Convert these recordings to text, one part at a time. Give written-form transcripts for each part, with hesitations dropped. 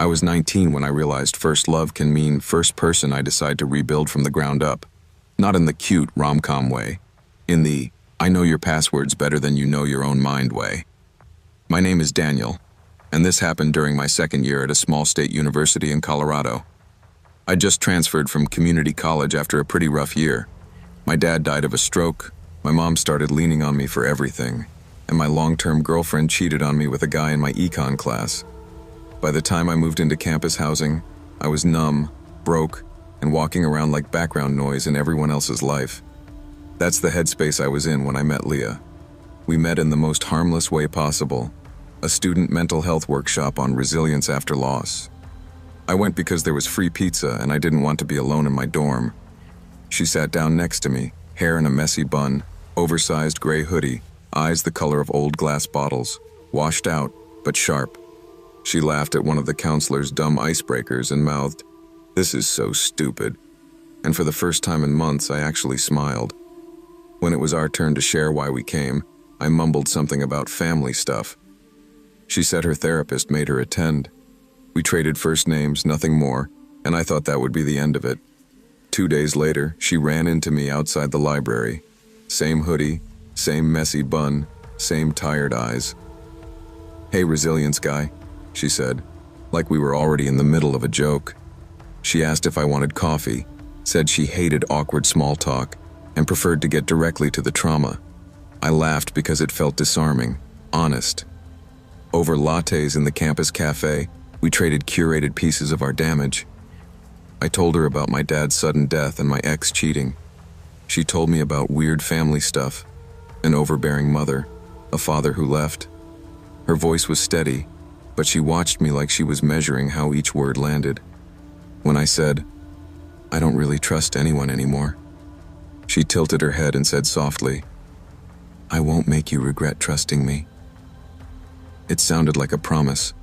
I was 19 when I realized first love can mean first person I decide to rebuild from the ground up. Not in the cute rom-com way. In the, I know your passwords better than you know your own mind way. My name is Daniel, and this happened during my second year at a small state university in Colorado. I just transferred from community college after a pretty rough year. My dad died of a stroke, my mom started leaning on me for everything, and my long-term girlfriend cheated on me with a guy in my econ class. By the time I moved into campus housing, I was numb, broke, and walking around like background noise in everyone else's life. That's the headspace I was in when I met Leah. We met in the most harmless way possible, a student mental health workshop on resilience after loss. I went because there was free pizza and I didn't want to be alone in my dorm. She sat down next to me, hair in a messy bun, oversized gray hoodie, eyes the color of old glass bottles, washed out, but sharp. She laughed at one of the counselor's dumb icebreakers and mouthed, "This is so stupid." And for the first time in months, I actually smiled. When it was our turn to share why we came, I mumbled something about family stuff. She said her therapist made her attend. We traded first names, nothing more, and I thought that would be the end of it. 2 days later, she ran into me outside the library. Same hoodie, same messy bun, same tired eyes. "Hey, resilience guy," she said, like we were already in the middle of a joke. She asked if I wanted coffee, said she hated awkward small talk, and preferred to get directly to the trauma. I laughed because it felt disarming, honest. Over lattes in the campus cafe, we traded curated pieces of our damage. I told her about my dad's sudden death and my ex cheating. She told me about weird family stuff, an overbearing mother, a father who left. Her voice was steady, but she watched me like she was measuring how each word landed. When I said, "I don't really trust anyone anymore," she tilted her head and said softly, "I won't make you regret trusting me." It sounded like a promise.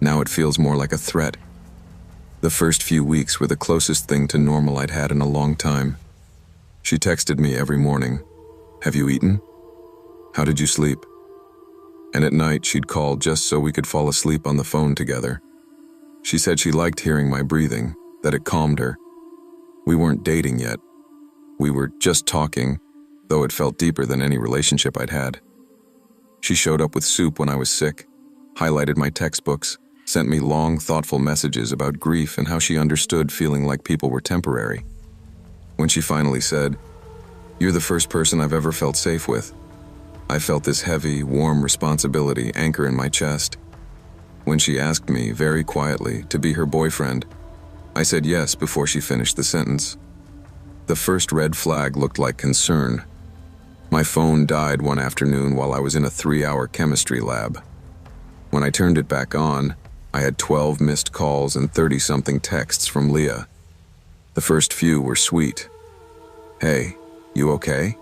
Now it feels more like a threat. The first few weeks were the closest thing to normal I'd had in a long time. She texted me every morning, "Have you eaten? How did you sleep?" And at night she'd call just so we could fall asleep on the phone together. She said she liked hearing my breathing, that it calmed her. We weren't dating yet. We were just talking, though it felt deeper than any relationship I'd had. She showed up with soup when I was sick, highlighted my textbooks, sent me long, thoughtful messages about grief and how she understood feeling like people were temporary. When she finally said, "You're the first person I've ever felt safe with," I felt this heavy, warm responsibility anchor in my chest. When she asked me, very quietly, to be her boyfriend, I said yes before she finished the sentence. The first red flag looked like concern. My phone died one afternoon while I was in a 3-hour chemistry lab. When I turned it back on, I had 12 missed calls and 30-something texts from Leah. The first few were sweet. "Hey, you okay?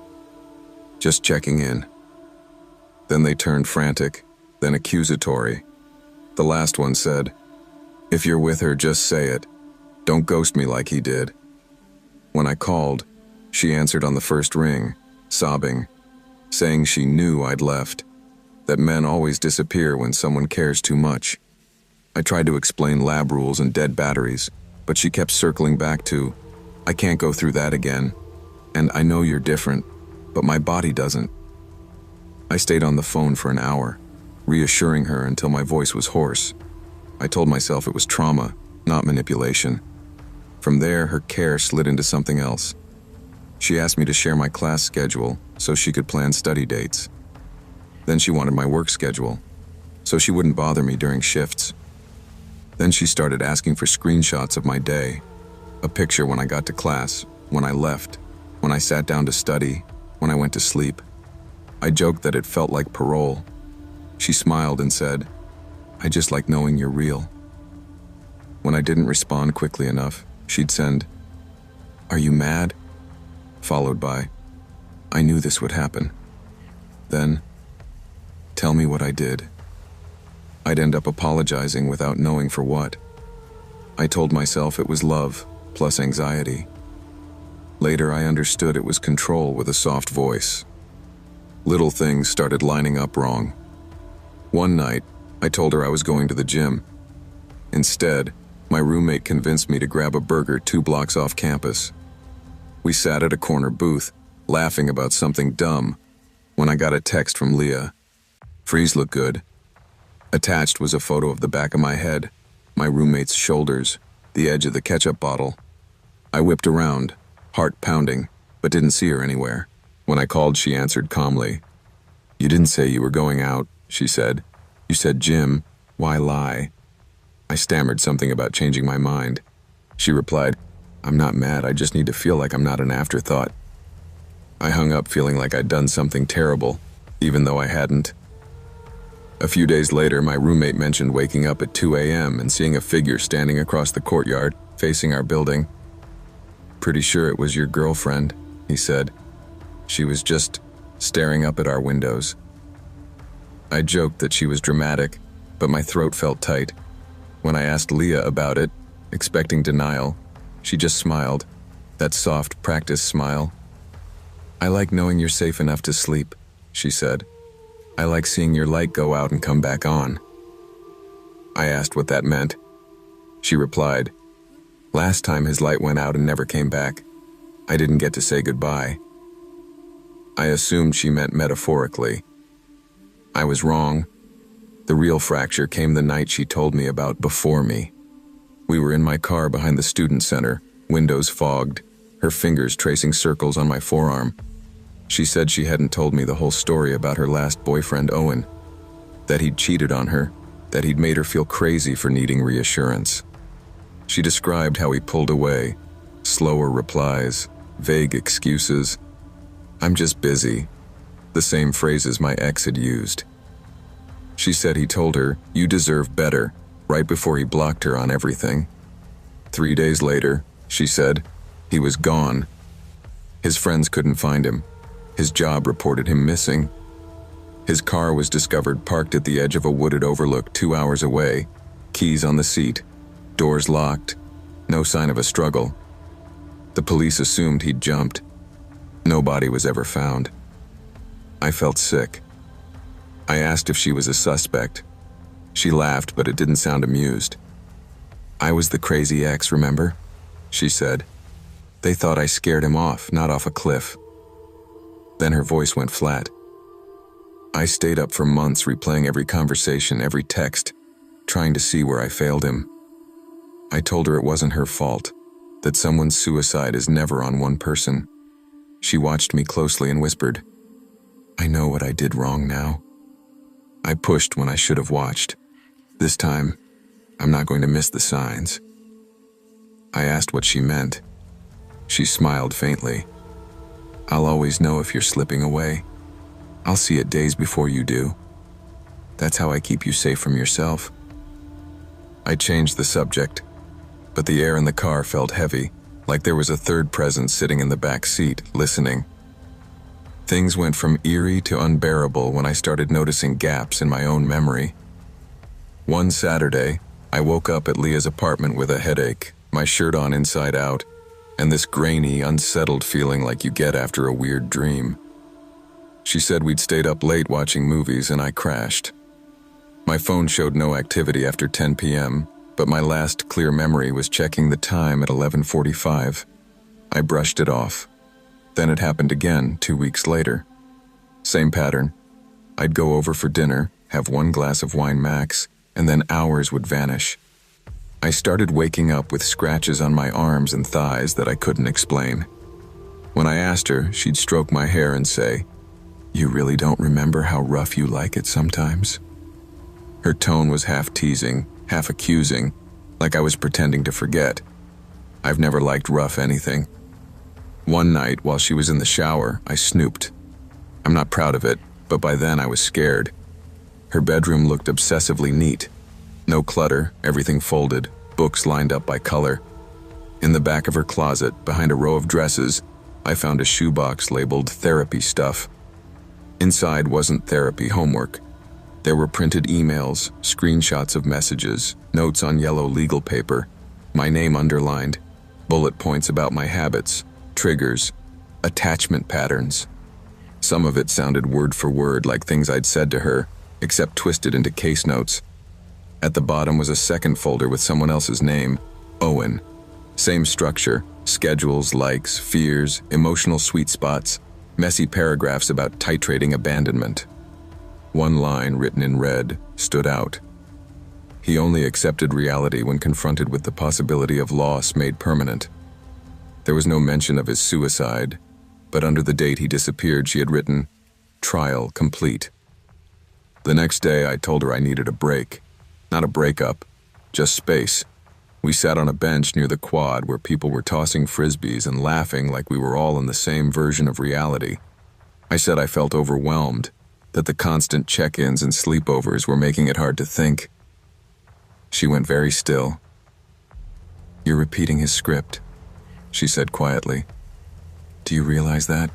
Just checking in." Then they turned frantic, then accusatory. The last one said, "If you're with her, just say it. Don't ghost me like he did." When I called, she answered on the first ring, sobbing, saying she knew I'd left, that men always disappear when someone cares too much. I tried to explain lab rules and dead batteries, but she kept circling back to, "I can't go through that again, and I know you're different, but my body doesn't." I stayed on the phone for an hour, reassuring her until my voice was hoarse. I told myself it was trauma, not manipulation. From there, her care slid into something else. She asked me to share my class schedule so she could plan study dates. Then she wanted my work schedule, so she wouldn't bother me during shifts. Then she started asking for screenshots of my day, a picture when I got to class, when I left, when I sat down to study, when I went to sleep. I joked that it felt like parole. She smiled and said, "I just like knowing you're real." When I didn't respond quickly enough, she'd send, "Are you mad?" followed by, "I knew this would happen." Then, "Tell me what I did." I'd end up apologizing without knowing for what. I told myself it was love, plus anxiety. Later I understood it was control with a soft voice. Little things started lining up wrong. One night, I told her I was going to the gym. Instead, my roommate convinced me to grab a burger 2 blocks off campus. We sat at a corner booth, laughing about something dumb, when I got a text from Leah. "Freeze looked good." Attached was a photo of the back of my head, my roommate's shoulders, the edge of the ketchup bottle. I whipped around, heart pounding, but didn't see her anywhere. When I called, she answered calmly. "You didn't say you were going out," she said. "You said gym. Why lie?" I stammered something about changing my mind. She replied, "I'm not mad, I just need to feel like I'm not an afterthought." I hung up feeling like I'd done something terrible, even though I hadn't. A few days later, my roommate mentioned waking up at 2 a.m. and seeing a figure standing across the courtyard, facing our building. "Pretty sure it was your girlfriend," he said. "She was just staring up at our windows." I joked that she was dramatic, but my throat felt tight. When I asked Leah about it, expecting denial, she just smiled, that soft practice smile. "I like knowing you're safe enough to sleep," she said. "I like seeing your light go out and come back on." I asked what that meant. She replied, "Last time his light went out and never came back. I didn't get to say goodbye." I assumed she meant metaphorically. I was wrong. The real fracture came the night she told me about before me. We were in my car behind the student center, windows fogged, her fingers tracing circles on my forearm. She said she hadn't told me the whole story about her last boyfriend, Owen, that he'd cheated on her, that he'd made her feel crazy for needing reassurance. She described how he pulled away, slower replies, vague excuses. "I'm just busy," the same phrases my ex had used. She said he told her, "You deserve better," right before he blocked her on everything. 3 days later, she said, he was gone. His friends couldn't find him. His job reported him missing. His car was discovered parked at the edge of a wooded overlook 2 hours away, keys on the seat, doors locked, no sign of a struggle. The police assumed he'd jumped. No body was ever found. I felt sick. I asked if she was a suspect. She laughed, but it didn't sound amused. "I was the crazy ex, remember?" she said. "They thought I scared him off, not off a cliff." Then her voice went flat. I stayed up for months replaying every conversation, every text, trying to see where I failed him. I told her it wasn't her fault, that someone's suicide is never on one person. She watched me closely and whispered, "I know what I did wrong now." I pushed when I should have watched. This time, I'm not going to miss the signs. I asked what she meant. She smiled faintly. "I'll always know if you're slipping away. I'll see it days before you do. That's how I keep you safe from yourself." I changed the subject, but the air in the car felt heavy, like there was a third presence sitting in the back seat, listening. Things went from eerie to unbearable when I started noticing gaps in my own memory. One Saturday, I woke up at Leah's apartment with a headache, my shirt on inside out, and this grainy, unsettled feeling like you get after a weird dream. She said we'd stayed up late watching movies and I crashed. My phone showed no activity after 10 p.m., but my last clear memory was checking the time at 11:45. I brushed it off. Then it happened again 2 weeks later. Same pattern. I'd go over for dinner, have 1 glass of wine max, and then hours would vanish. I started waking up with scratches on my arms and thighs that I couldn't explain. When I asked her, she'd stroke my hair and say, "You really don't remember how rough you like it sometimes?" Her tone was half teasing, half accusing, like I was pretending to forget. I've never liked rough anything. One night, while she was in the shower, I snooped. I'm not proud of it, but by then I was scared. Her bedroom looked obsessively neat. No clutter, everything folded, books lined up by color. In the back of her closet, behind a row of dresses, I found a shoebox labeled therapy stuff. Inside wasn't therapy homework. There were printed emails, screenshots of messages, notes on yellow legal paper, my name underlined, bullet points about my habits, triggers, attachment patterns. Some of it sounded word for word like things I'd said to her, except twisted into case notes. At the bottom was a second folder with someone else's name, Owen. Same structure, schedules, likes, fears, emotional sweet spots, messy paragraphs about titrating abandonment. One line written in red stood out. He only accepted reality when confronted with the possibility of loss made permanent. There was no mention of his suicide, but under the date he disappeared, she had written, "Trial complete." The next day, I told her I needed a break. Not a breakup, just space. We sat on a bench near the quad where people were tossing frisbees and laughing like we were all in the same version of reality. I said I felt overwhelmed, that the constant check-ins and sleepovers were making it hard to think. She went very still. "You're repeating his script," she said quietly. "Do you realize that?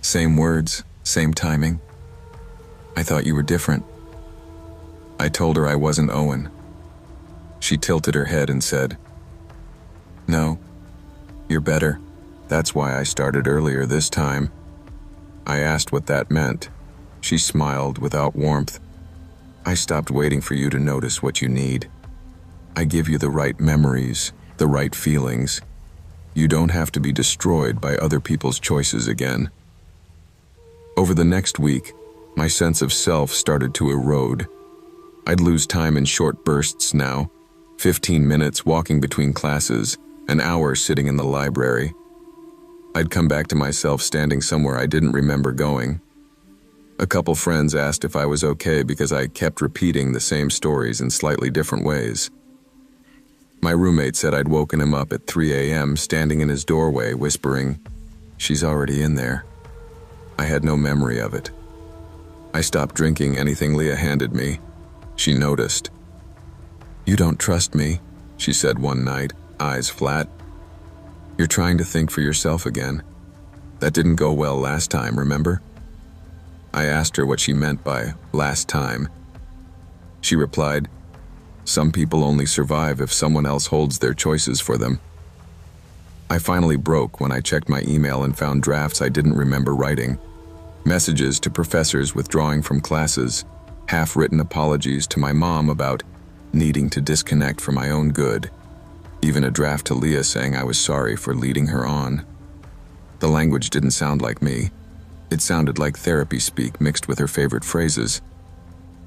Same words, same timing. I thought you were different." I told her I wasn't Owen. She tilted her head and said, "No, you're better. That's why I started earlier this time." I asked what that meant. She smiled without warmth. "I stopped waiting for you to notice what you need. I give you the right memories, the right feelings. You don't have to be destroyed by other people's choices again." Over the next week, my sense of self started to erode. I'd lose time in short bursts now, 15 minutes walking between classes, an hour sitting in the library. I'd come back to myself standing somewhere I didn't remember going. A couple friends asked if I was okay because I kept repeating the same stories in slightly different ways. My roommate said I'd woken him up at 3 a.m. standing in his doorway whispering, "She's already in there." I had no memory of it. I stopped drinking anything Leah handed me. She noticed. "You don't trust me," she said one night, eyes flat. "You're trying to think for yourself again. That didn't go well last time, remember?" I asked her what she meant by last time. She replied, "Some people only survive if someone else holds their choices for them." I finally broke when I checked my email and found drafts I didn't remember writing. Messages to professors withdrawing from classes, half-written apologies to my mom about needing to disconnect for my own good, even a draft to Leah saying I was sorry for leading her on. The language didn't sound like me. It sounded like therapy speak mixed with her favorite phrases.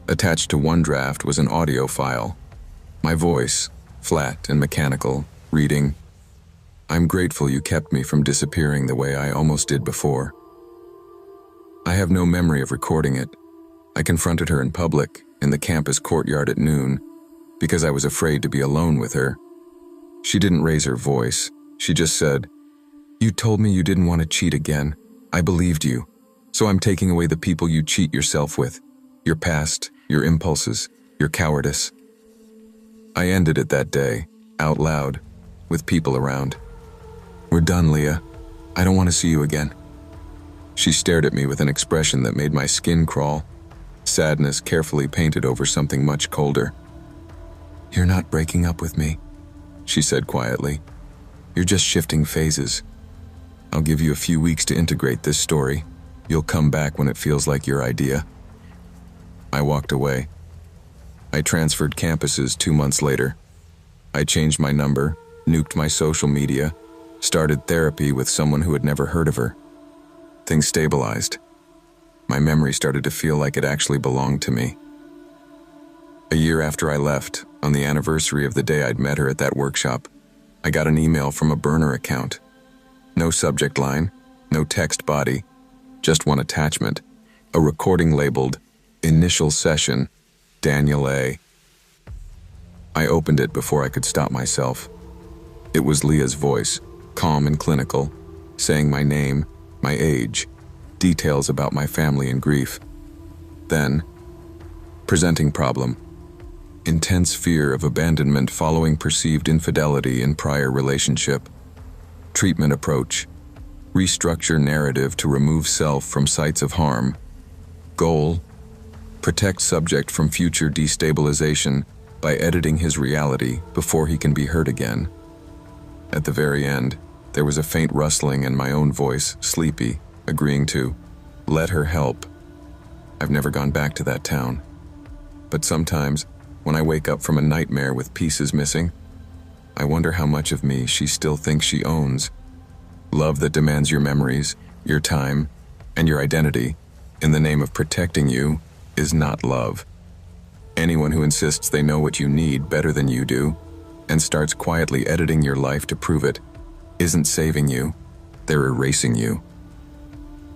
Attached to one draft was an audio file. My voice, flat and mechanical, reading, "I'm grateful you kept me from disappearing the way I almost did before." I have no memory of recording it. I confronted her in public, in the campus courtyard at noon, because I was afraid to be alone with her. She didn't raise her voice. She just said, "You told me you didn't want to cheat again. I believed you. So I'm taking away the people you cheat yourself with. Your past, your impulses, your cowardice." I ended it that day, out loud, with people around. "We're done, Leah. I don't want to see you again." She stared at me with an expression that made my skin crawl, sadness carefully painted over something much colder. "You're not breaking up with me," she said quietly. "You're just shifting phases. I'll give you a few weeks to integrate this story. You'll come back when it feels like your idea." I walked away. I transferred campuses 2 months later. I changed my number, nuked my social media, started therapy with someone who had never heard of her. Things stabilized. My memory started to feel like it actually belonged to me. A year after I left, on the anniversary of the day I'd met her at that workshop, I got an email from a burner account. No subject line, no text body, just one attachment, a recording labeled, "Initial Session, Daniel A." I opened it before I could stop myself. It was Leah's voice, calm and clinical, saying my name, my age, details about my family and grief. Then, presenting problem. Intense fear of abandonment following perceived infidelity in prior relationship. Treatment approach. Restructure narrative to remove self from sites of harm. Goal. Protect subject from future destabilization by editing his reality before he can be hurt again. At the very end, there was a faint rustling and my own voice, sleepy, agreeing to let her help. I've never gone back to that town. But sometimes, When I wake up from a nightmare with pieces missing, I wonder how much of me she still thinks she owns. Love that demands your memories, your time, and your identity in the name of protecting you is not love. Anyone who insists they know what you need better than you do and starts quietly editing your life to prove it isn't saving you, they're erasing you.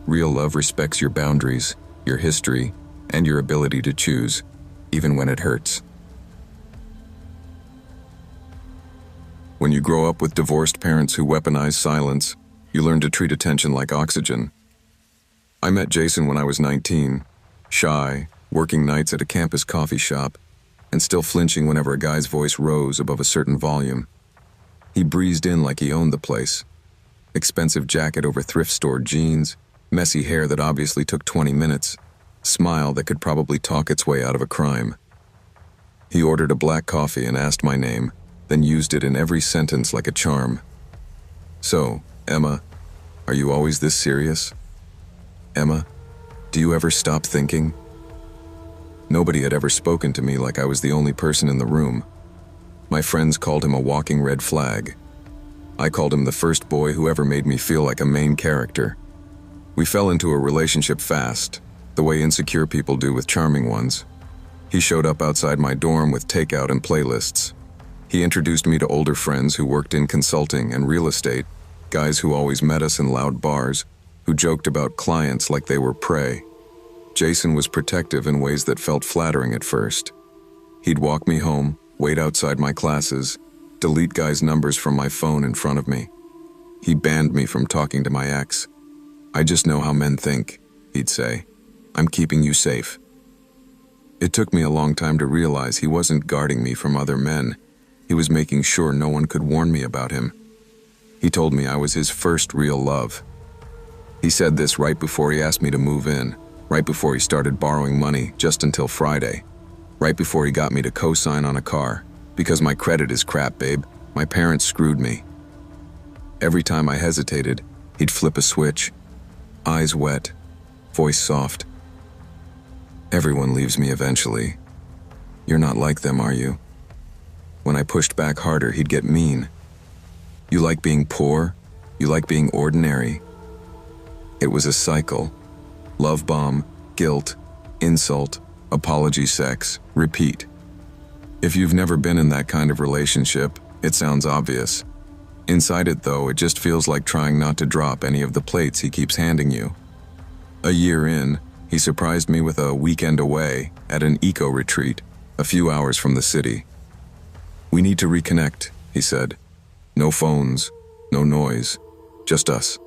Real love respects your boundaries, your history, and your ability to choose, even when it hurts. When you grow up with divorced parents who weaponize silence, you learn to treat attention like oxygen. I met Jason when I was 19, shy, working nights at a campus coffee shop, and still flinching whenever a guy's voice rose above a certain volume. He breezed in like he owned the place. Expensive jacket over thrift store jeans, messy hair that obviously took 20 minutes, smile that could probably talk its way out of a crime. He ordered a black coffee and asked my name, then used it in every sentence like a charm. "So, Emma, are you always this serious? Emma, do you ever stop thinking?" Nobody had ever spoken to me like I was the only person in the room. My friends called him a walking red flag. I called him the first boy who ever made me feel like a main character. We fell into a relationship fast, the way insecure people do with charming ones. He showed up outside my dorm with takeout and playlists. He introduced me to older friends who worked in consulting and real estate, guys who always met us in loud bars, who joked about clients like they were prey. Jason was protective in ways that felt flattering at first. He'd walk me home, wait outside my classes, delete guys' numbers from my phone in front of me. He banned me from talking to my ex. "I just know how men think," he'd say. "I'm keeping you safe." It took me a long time to realize he wasn't guarding me from other men. He was making sure no one could warn me about him. He told me I was his first real love. He said this right before he asked me to move in, right before he started borrowing money just until Friday, right before he got me to co-sign on a car, because my credit is crap, babe. My parents screwed me. Every time I hesitated, he'd flip a switch, eyes wet, voice soft. "Everyone leaves me eventually. You're not like them, are you?" When I pushed back harder, he'd get mean. "You like being poor? You like being ordinary?" It was a cycle. Love bomb, guilt, insult, apology sex, repeat. If you've never been in that kind of relationship, it sounds obvious. Inside it, though, it just feels like trying not to drop any of the plates he keeps handing you. A year in, he surprised me with a weekend away at an eco-retreat, a few hours from the city. "We need to reconnect," he said. "No phones, no noise, just us."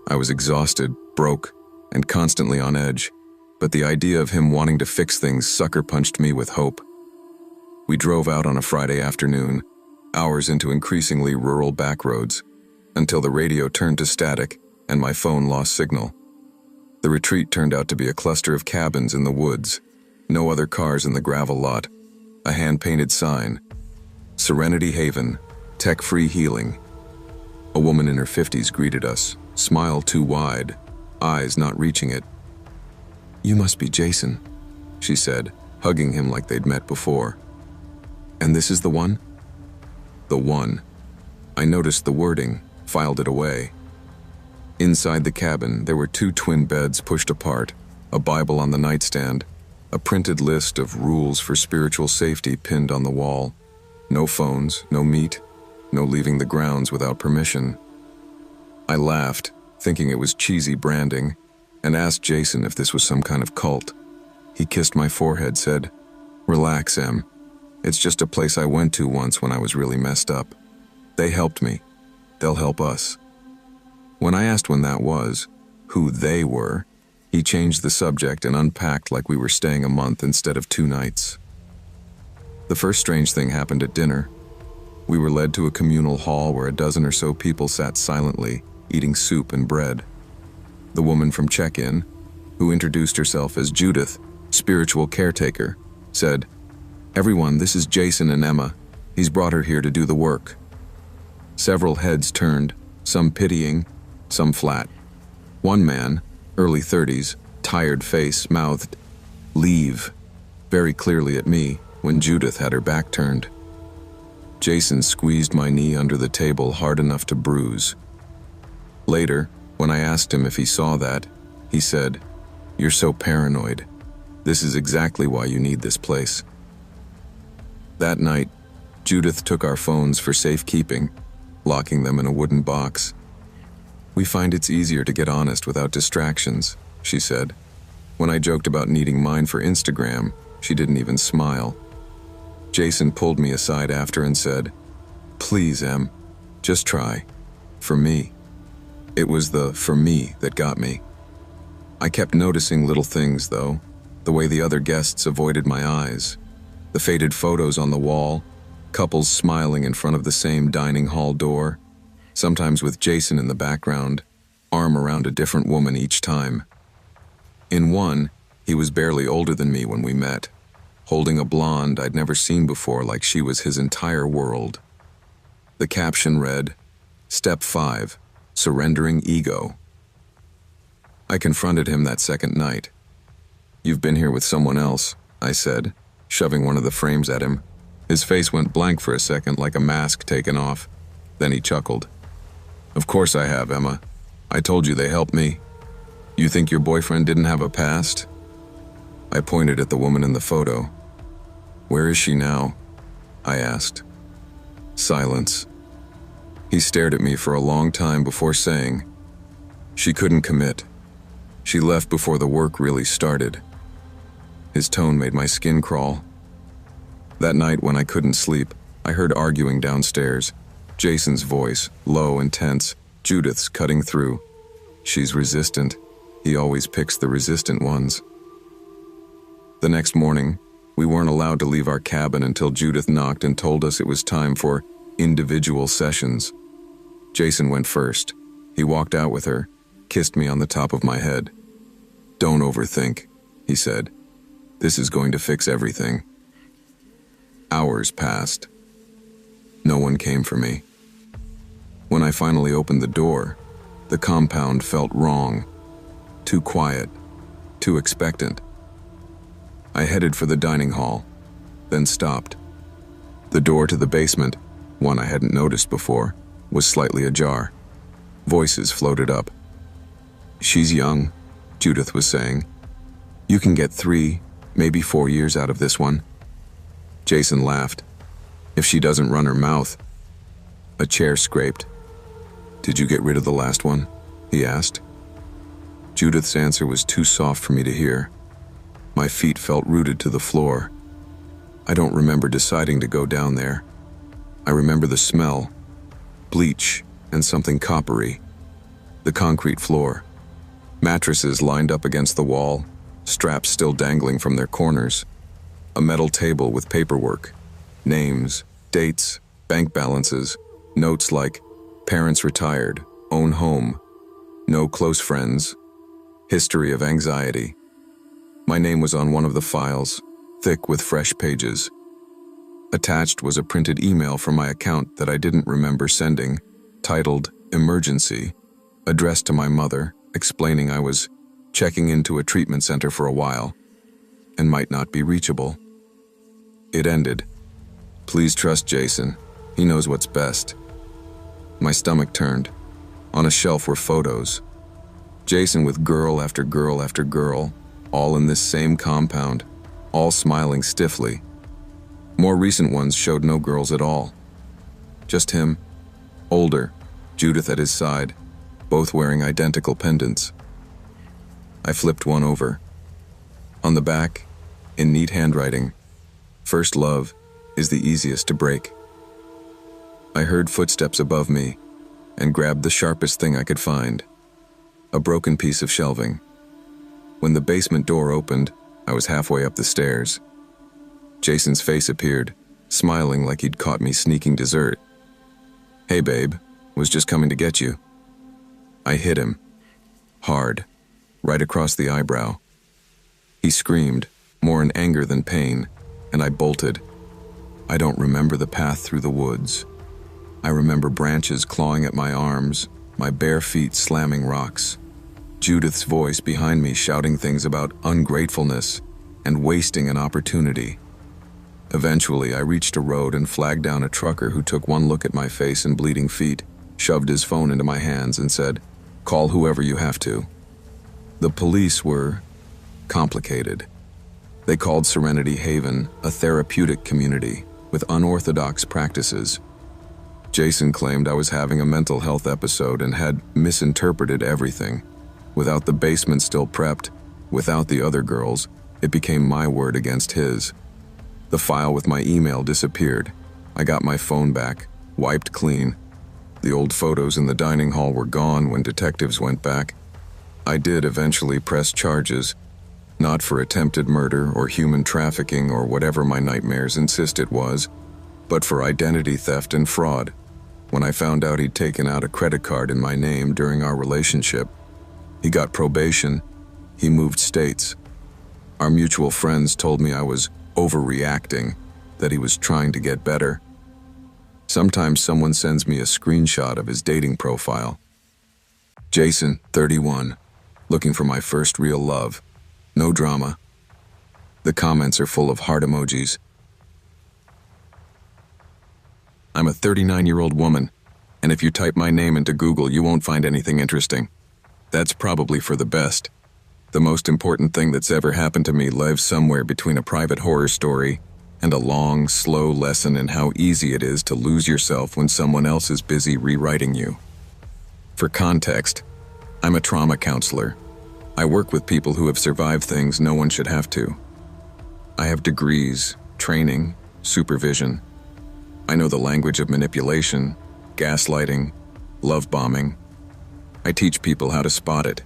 I was exhausted, broke, and constantly on edge, but the idea of him wanting to fix things sucker-punched me with hope. We drove out on a Friday afternoon, hours into increasingly rural backroads, until the radio turned to static and my phone lost signal. The retreat turned out to be a cluster of cabins in the woods, no other cars in the gravel lot, a hand-painted sign, "Serenity Haven, Tech-Free Healing." A woman in her 50s greeted us, smile too wide, eyes not reaching it. "You must be Jason," she said, hugging him like they'd met before. "And this is the one?" The one. I noticed the wording, filed it away. Inside the cabin, there were 2 twin beds pushed apart, a Bible on the nightstand, a printed list of rules for spiritual safety pinned on the wall. No phones, no meat, no leaving the grounds without permission. I laughed, thinking it was cheesy branding, and asked Jason if this was some kind of cult. He kissed my forehead, said, "Relax, Em. It's just a place I went to once when I was really messed up. They helped me. They'll help us." When I asked when that was, who they were, he changed the subject and unpacked like we were staying a month instead of 2 nights. The first strange thing happened at dinner. We were led to a communal hall where a dozen or so people sat silently, eating soup and bread. The woman from check-in, who introduced herself as Judith, spiritual caretaker, said, "Everyone, this is Jason and Emma. He's brought her here to do the work." Several heads turned, some pitying, some flat. One man, early 30s, tired face, mouthed, "Leave," very clearly at me, when Judith had her back turned. Jason squeezed my knee under the table hard enough to bruise. Later, when I asked him if he saw that, he said, "You're so paranoid. This is exactly why you need this place." That night, Judith took our phones for safekeeping, locking them in a wooden box. "We find it's easier to get honest without distractions," she said. When I joked about needing mine for Instagram, she didn't even smile. Jason pulled me aside after and said, "Please, Em, just try. For me." It was the "for me" that got me. I kept noticing little things, though, the way the other guests avoided my eyes, the faded photos on the wall, couples smiling in front of the same dining hall door, sometimes with Jason in the background, arm around a different woman each time. In one, he was barely older than me when we met, holding a blonde I'd never seen before like she was his entire world. The caption read, "Step 5, Surrendering Ego." I confronted him that second night. "You've been here with someone else," I said, shoving one of the frames at him. His face went blank for a second like a mask taken off. Then he chuckled. "Of course I have, Emma. I told you they helped me. You think your boyfriend didn't have a past?" I pointed at the woman in the photo. "Where is she now?" I asked. Silence. He stared at me for a long time before saying, "She couldn't commit. She left before the work really started." His tone made my skin crawl. That night when I couldn't sleep, I heard arguing downstairs. Jason's voice, low and tense, Judith's cutting through. "She's resistant. He always picks the resistant ones." The next morning, we weren't allowed to leave our cabin until Judith knocked and told us it was time for individual sessions. Jason went first. He walked out with her, kissed me on the top of my head. "Don't overthink," he said. "This is going to fix everything." Hours passed. No one came for me. When I finally opened the door, the compound felt wrong. Too quiet, too expectant. I headed for the dining hall, then stopped. The door to the basement, one I hadn't noticed before, was slightly ajar. Voices floated up. "She's young," Judith was saying. "You can get 3, maybe 4 years out of this one." Jason laughed. "If she doesn't run her mouth." A chair scraped. "Did you get rid of the last one?" he asked. Judith's answer was too soft for me to hear. My feet felt rooted to the floor. I don't remember deciding to go down there. I remember the smell, bleach and something coppery. The concrete floor. Mattresses lined up against the wall, straps still dangling from their corners. A metal table with paperwork, names, dates, bank balances, notes like "parents retired, own home, no close friends, history of anxiety." My name was on one of the files, thick with fresh pages. Attached was a printed email from my account that I didn't remember sending, titled "Emergency," addressed to my mother, explaining I was checking into a treatment center for a while and might not be reachable. It ended, "Please trust Jason. He knows what's best." My stomach turned. On a shelf were photos. Jason with girl after girl after girl, all in this same compound, all smiling stiffly. More recent ones showed no girls at all. Just him, older, Judith at his side, both wearing identical pendants. I flipped one over. On the back, in neat handwriting, "First love is the easiest to break." I heard footsteps above me and grabbed the sharpest thing I could find, a broken piece of shelving. When the basement door opened, I was halfway up the stairs. Jason's face appeared, smiling like he'd caught me sneaking dessert. "Hey babe, was just coming to get you." I hit him, hard, right across the eyebrow. He screamed, more in anger than pain, and I bolted. I don't remember the path through the woods. I remember branches clawing at my arms, my bare feet slamming rocks. Judith's voice behind me shouting things about ungratefulness and wasting an opportunity. Eventually, I reached a road and flagged down a trucker who took one look at my face and bleeding feet, shoved his phone into my hands and said, "Call whoever you have to." The police were complicated. They called Serenity Haven a therapeutic community with unorthodox practices. Jason claimed I was having a mental health episode and had misinterpreted everything. Without the basement still prepped, without the other girls, it became my word against his. The file with my email disappeared. I got my phone back, wiped clean. The old photos in the dining hall were gone when detectives went back. I did eventually press charges, not for attempted murder or human trafficking or whatever my nightmares insist it was, but for identity theft and fraud. When I found out he'd taken out a credit card in my name during our relationship, he got probation. He moved states. Our mutual friends told me I was overreacting, that he was trying to get better. Sometimes someone sends me a screenshot of his dating profile. Jason, 31, looking for my first real love. No drama. The comments are full of heart emojis. I'm a 39-year-old woman, and if you type my name into Google, you won't find anything interesting. That's probably for the best. The most important thing that's ever happened to me lives somewhere between a private horror story and a long, slow lesson in how easy it is to lose yourself when someone else is busy rewriting you. For context, I'm a trauma counselor. I work with people who have survived things no one should have to. I have degrees, training, supervision. I know the language of manipulation, gaslighting, love bombing. I teach people how to spot it.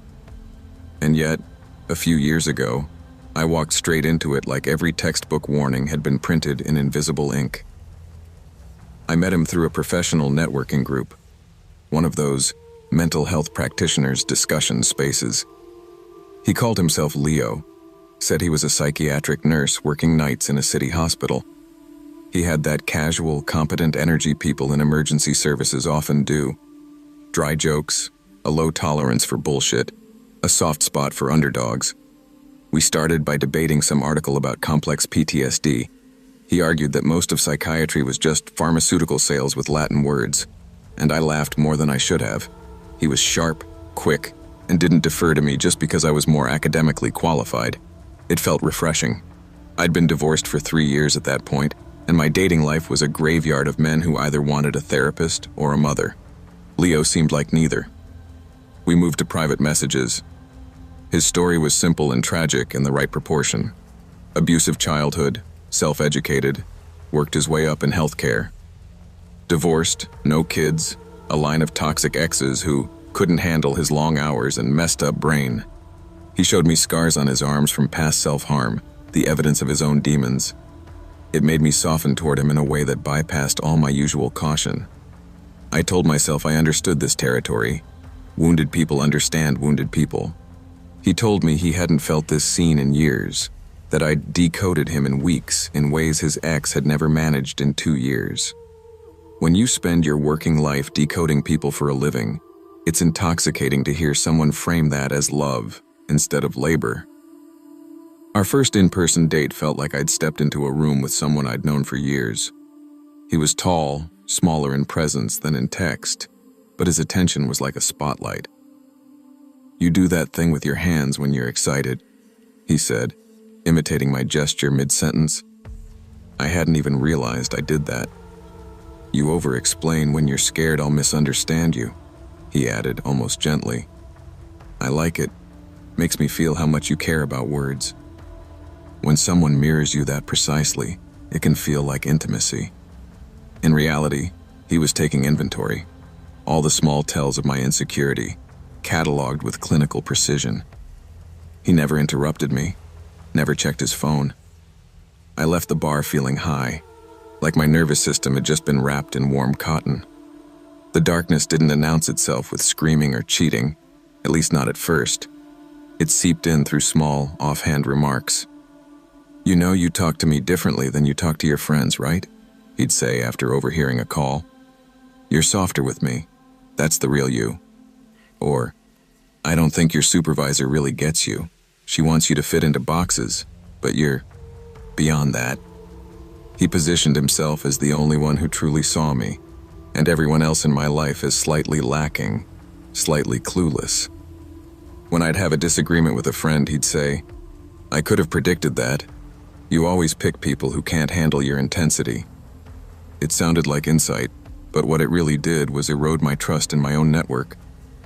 And yet, a few years ago, I walked straight into it like every textbook warning had been printed in invisible ink. I met him through a professional networking group, one of those mental health practitioners' discussion spaces. He called himself Leo, said he was a psychiatric nurse working nights in a city hospital. He had that casual, competent energy people in emergency services often do. Dry jokes, a low tolerance for bullshit, a soft spot for underdogs. We started by debating some article about complex PTSD. He argued that most of psychiatry was just pharmaceutical sales with Latin words, and I laughed more than I should have. He was sharp, quick, and didn't defer to me just because I was more academically qualified. It felt refreshing. I'd been divorced for 3 years at that point, and my dating life was a graveyard of men who either wanted a therapist or a mother. Leo seemed like neither. We moved to private messages. His story was simple and tragic in the right proportion. Abusive childhood, self-educated, worked his way up in healthcare. Divorced, no kids, a line of toxic exes who couldn't handle his long hours and messed up brain. He showed me scars on his arms from past self-harm, the evidence of his own demons. It made me soften toward him in a way that bypassed all my usual caution. I told myself I understood this territory. Wounded people understand wounded people. He told me he hadn't felt this seen in years, that I'd decoded him in weeks in ways his ex had never managed in 2 years. When you spend your working life decoding people for a living, it's intoxicating to hear someone frame that as love instead of labor. Our first in-person date felt like I'd stepped into a room with someone I'd known for years. He was tall, smaller in presence than in text, but his attention was like a spotlight. "You do that thing with your hands when you're excited," he said, imitating my gesture mid-sentence. I hadn't even realized I did that. "You over-explain when you're scared I'll misunderstand you," he added almost gently. "I like it. Makes me feel how much you care about words." When someone mirrors you that precisely, it can feel like intimacy. In reality, he was taking inventory. All the small tells of my insecurity, cataloged with clinical precision. He never interrupted me, never checked his phone. I left the bar feeling high, like my nervous system had just been wrapped in warm cotton. The darkness didn't announce itself with screaming or cheating, at least not at first. It seeped in through small, offhand remarks. "You know you talk to me differently than you talk to your friends, right?" he'd say after overhearing a call. "You're softer with me. That's the real you." Or, "I don't think your supervisor really gets you. She wants you to fit into boxes, but you're beyond that." He positioned himself as the only one who truly saw me, and everyone else in my life as slightly lacking, slightly clueless. When I'd have a disagreement with a friend, he'd say, "I could have predicted that. You always pick people who can't handle your intensity." It sounded like insight, but what it really did was erode my trust in my own network,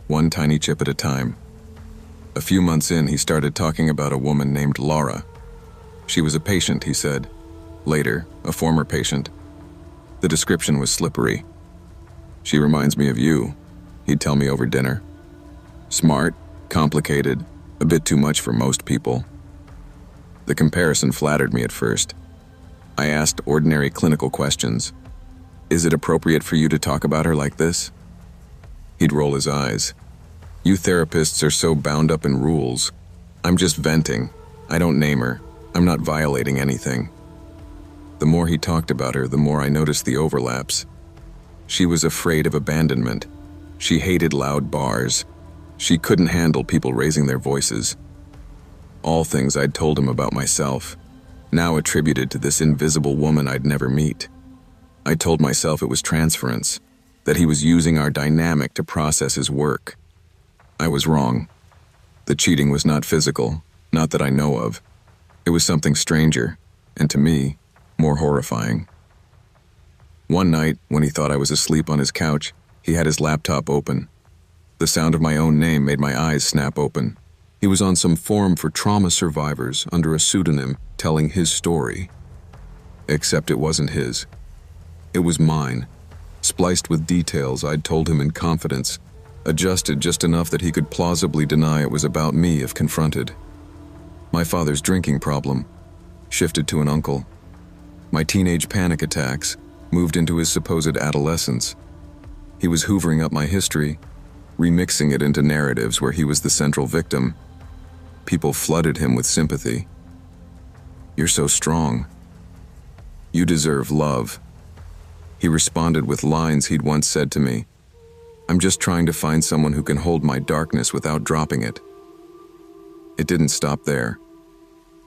one tiny chip at a time. A few months in, he started talking about a woman named Laura. She was a patient, he said. Later, a former patient. The description was slippery. "She reminds me of you," he'd tell me over dinner. Smart, complicated, a bit too much for most people. The comparison flattered me at first. I asked ordinary clinical questions. "Is it appropriate for you to talk about her like this?" He'd roll his eyes. "You therapists are so bound up in rules. I'm just venting. I don't name her. I'm not violating anything." The more he talked about her, the more I noticed the overlaps. She was afraid of abandonment. She hated loud bars. She couldn't handle people raising their voices. All things I'd told him about myself, now attributed to this invisible woman I'd never meet. I told myself it was transference, that he was using our dynamic to process his work. I was wrong. The cheating was not physical, not that I know of. It was something stranger, and to me, more horrifying. One night, when he thought I was asleep on his couch, he had his laptop open. The sound of my own name made my eyes snap open. He was on some forum for trauma survivors under a pseudonym telling his story. Except it wasn't his. It was mine, spliced with details I'd told him in confidence, adjusted just enough that he could plausibly deny it was about me if confronted. My father's drinking problem shifted to an uncle. My teenage panic attacks moved into his supposed adolescence. He was hoovering up my history, remixing it into narratives where he was the central victim. People flooded him with sympathy. "You're so strong. You deserve love." He responded with lines he'd once said to me. "I'm just trying to find someone who can hold my darkness without dropping it." It didn't stop there.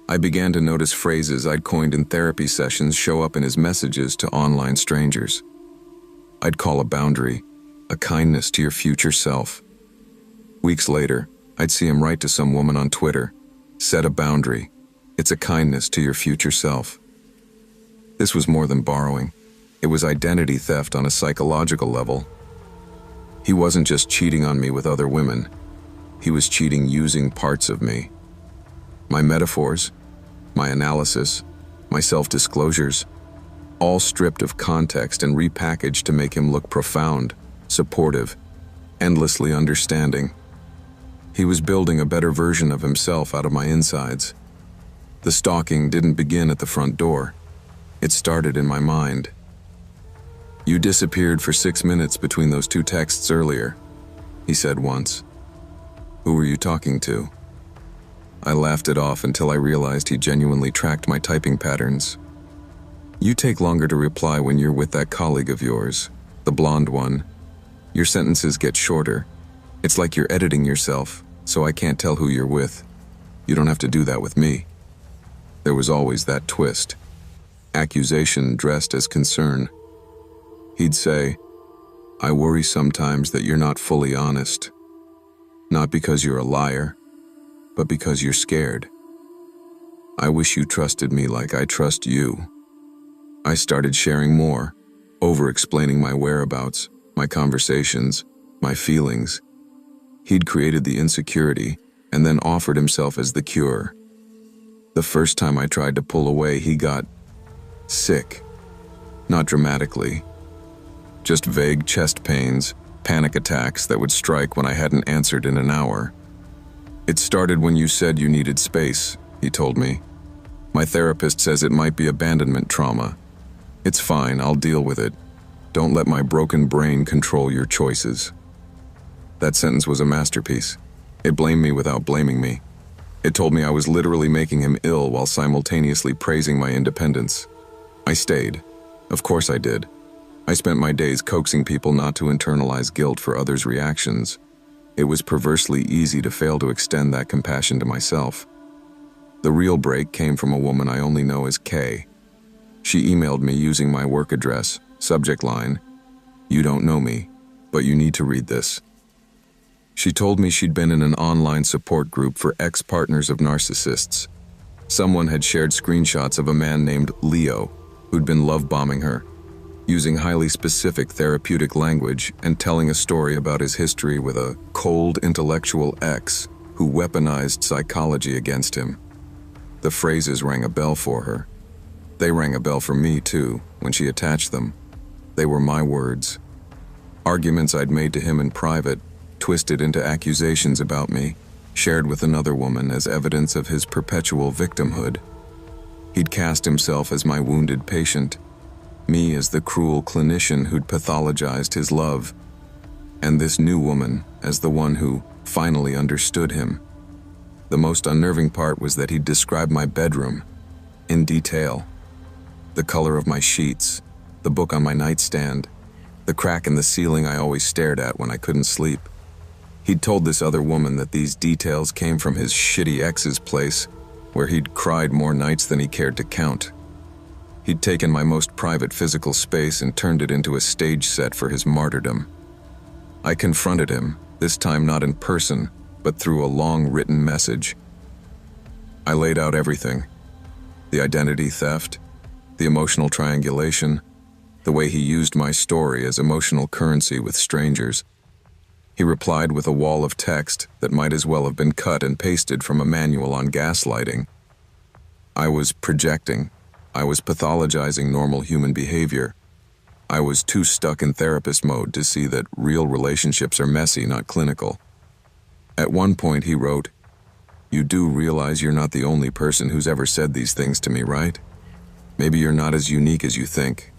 I began to notice phrases I'd coined in therapy sessions show up in his messages to online strangers. I'd call a boundary, a kindness to your future self. Weeks later, I'd see him write to some woman on Twitter, "Set a boundary. It's a kindness to your future self." This was more than borrowing. It was identity theft on a psychological level. He wasn't just cheating on me with other women. He was cheating using parts of me. My metaphors, my analysis, my self-disclosures, all stripped of context and repackaged to make him look profound, supportive, endlessly understanding. He was building a better version of himself out of my insides. The stalking didn't begin at the front door. It started in my mind. "You disappeared for 6 minutes between those 2 texts earlier," he said once. "Who were you talking to?" I laughed it off until I realized he genuinely tracked my typing patterns. "You take longer to reply when you're with that colleague of yours, the blonde one. Your sentences get shorter. It's like you're editing yourself, so I can't tell who you're with. You don't have to do that with me." There was always that twist. Accusation dressed as concern. He'd say, "I worry sometimes that you're not fully honest. Not because you're a liar, but because you're scared. I wish you trusted me like I trust you." I started sharing more, over-explaining my whereabouts, my conversations, my feelings. He'd created the insecurity and then offered himself as the cure. The first time I tried to pull away, he got sick. Not dramatically. Just vague chest pains, panic attacks that would strike when I hadn't answered in an hour. "It started when you said you needed space," he told me. "My therapist says it might be abandonment trauma. It's fine, I'll deal with it. Don't let my broken brain control your choices." That sentence was a masterpiece. It blamed me without blaming me. It told me I was literally making him ill while simultaneously praising my independence. I stayed. Of course I did. I spent my days coaxing people not to internalize guilt for others' reactions. It was perversely easy to fail to extend that compassion to myself. The real break came from a woman I only know as Kay. She emailed me using my work address, subject line, "You don't know me, but you need to read this." She told me she'd been in an online support group for ex-partners of narcissists. Someone had shared screenshots of a man named Leo who'd been love-bombing her, using highly specific therapeutic language and telling a story about his history with a cold intellectual ex who weaponized psychology against him. The phrases rang a bell for her. They rang a bell for me too, when she attached them. They were my words. Arguments I'd made to him in private, twisted into accusations about me, shared with another woman as evidence of his perpetual victimhood. He'd cast himself as my wounded patient, me as the cruel clinician who'd pathologized his love, and this new woman as the one who finally understood him. The most unnerving part was that he'd described my bedroom in detail. The color of my sheets, the book on my nightstand, the crack in the ceiling I always stared at when I couldn't sleep. He'd told this other woman that these details came from his shitty ex's place, where he'd cried more nights than he cared to count. He'd taken my most private physical space and turned it into a stage set for his martyrdom. I confronted him, this time not in person, but through a long written message. I laid out everything: the identity theft, the emotional triangulation, the way he used my story as emotional currency with strangers. He replied with a wall of text that might as well have been cut and pasted from a manual on gaslighting. I was projecting. I was pathologizing normal human behavior. I was too stuck in therapist mode to see that real relationships are messy, not clinical. At one point he wrote, "You do realize you're not the only person who's ever said these things to me, right? Maybe you're not as unique as you think."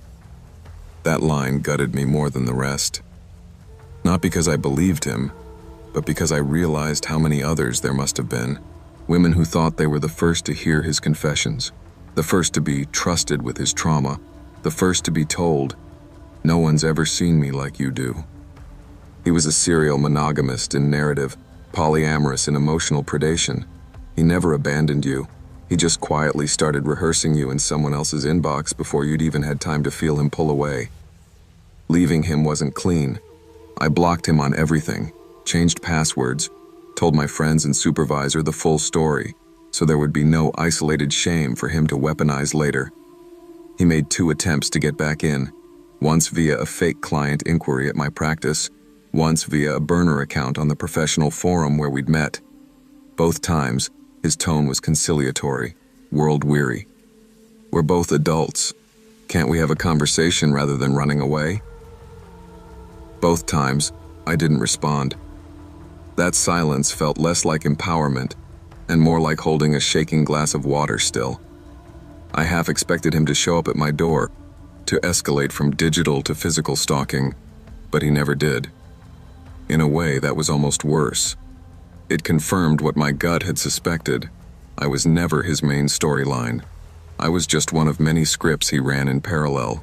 That line gutted me more than the rest. Not because I believed him, but because I realized how many others there must have been. Women who thought they were the first to hear his confessions, the first to be trusted with his trauma, the first to be told, "No one's ever seen me like you do." He was a serial monogamist in narrative, polyamorous in emotional predation. He never abandoned you. He just quietly started rehearsing you in someone else's inbox before you'd even had time to feel him pull away. Leaving him wasn't clean. I blocked him on everything, changed passwords, told my friends and supervisor the full story, so there would be no isolated shame for him to weaponize later. He made 2 attempts to get back in, once via a fake client inquiry at my practice, once via a burner account on the professional forum where we'd met. Both times, his tone was conciliatory, world-weary. "We're both adults. Can't we have a conversation rather than running away?" Both times, I didn't respond. That silence felt less like empowerment and more like holding a shaking glass of water still. I half expected him to show up at my door, to escalate from digital to physical stalking, but he never did. In a way, that was almost worse. It confirmed what my gut had suspected. I was never his main storyline. I was just one of many scripts he ran in parallel.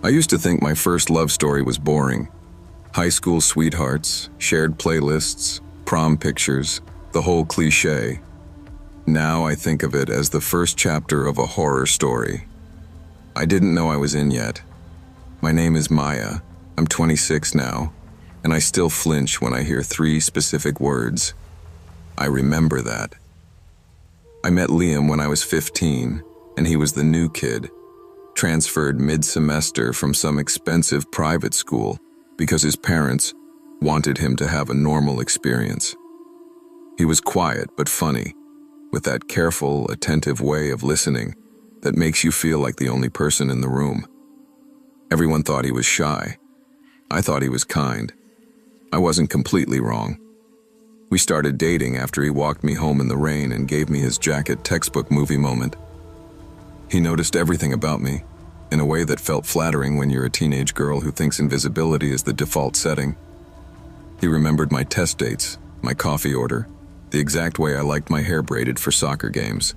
I used to think my first love story was boring. High school sweethearts, shared playlists, prom pictures, the whole cliché. Now I think of it as the first chapter of a horror story. I didn't know I was in yet. My name is Maya. I'm 26 now, and I still flinch when I hear 3 specific words. I remember that. I met Liam when I was 15, and he was the new kid, transferred mid-semester from some expensive private school because his parents wanted him to have a normal experience. He was quiet but funny, with that careful, attentive way of listening that makes you feel like the only person in the room. Everyone thought he was shy. I thought he was kind. I wasn't completely wrong. We started dating after he walked me home in the rain and gave me his jacket textbook movie moment. He noticed everything about me, in a way that felt flattering when you're a teenage girl who thinks invisibility is the default setting. He remembered my test dates, my coffee order, the exact way I liked my hair braided for soccer games.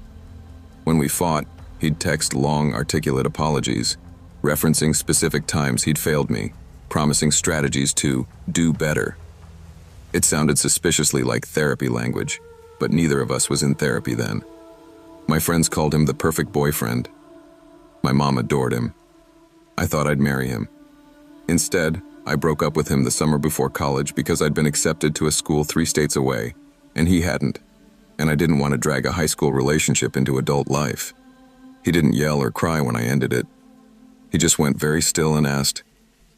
When we fought, he'd text long, articulate apologies, referencing specific times he'd failed me, promising strategies to do better. It sounded suspiciously like therapy language, but neither of us was in therapy then. My friends called him the perfect boyfriend. My mom adored him. I thought I'd marry him. Instead, I broke up with him the summer before college because I'd been accepted to a school 3 states away, and he hadn't, and I didn't want to drag a high school relationship into adult life. He didn't yell or cry when I ended it. He just went very still and asked,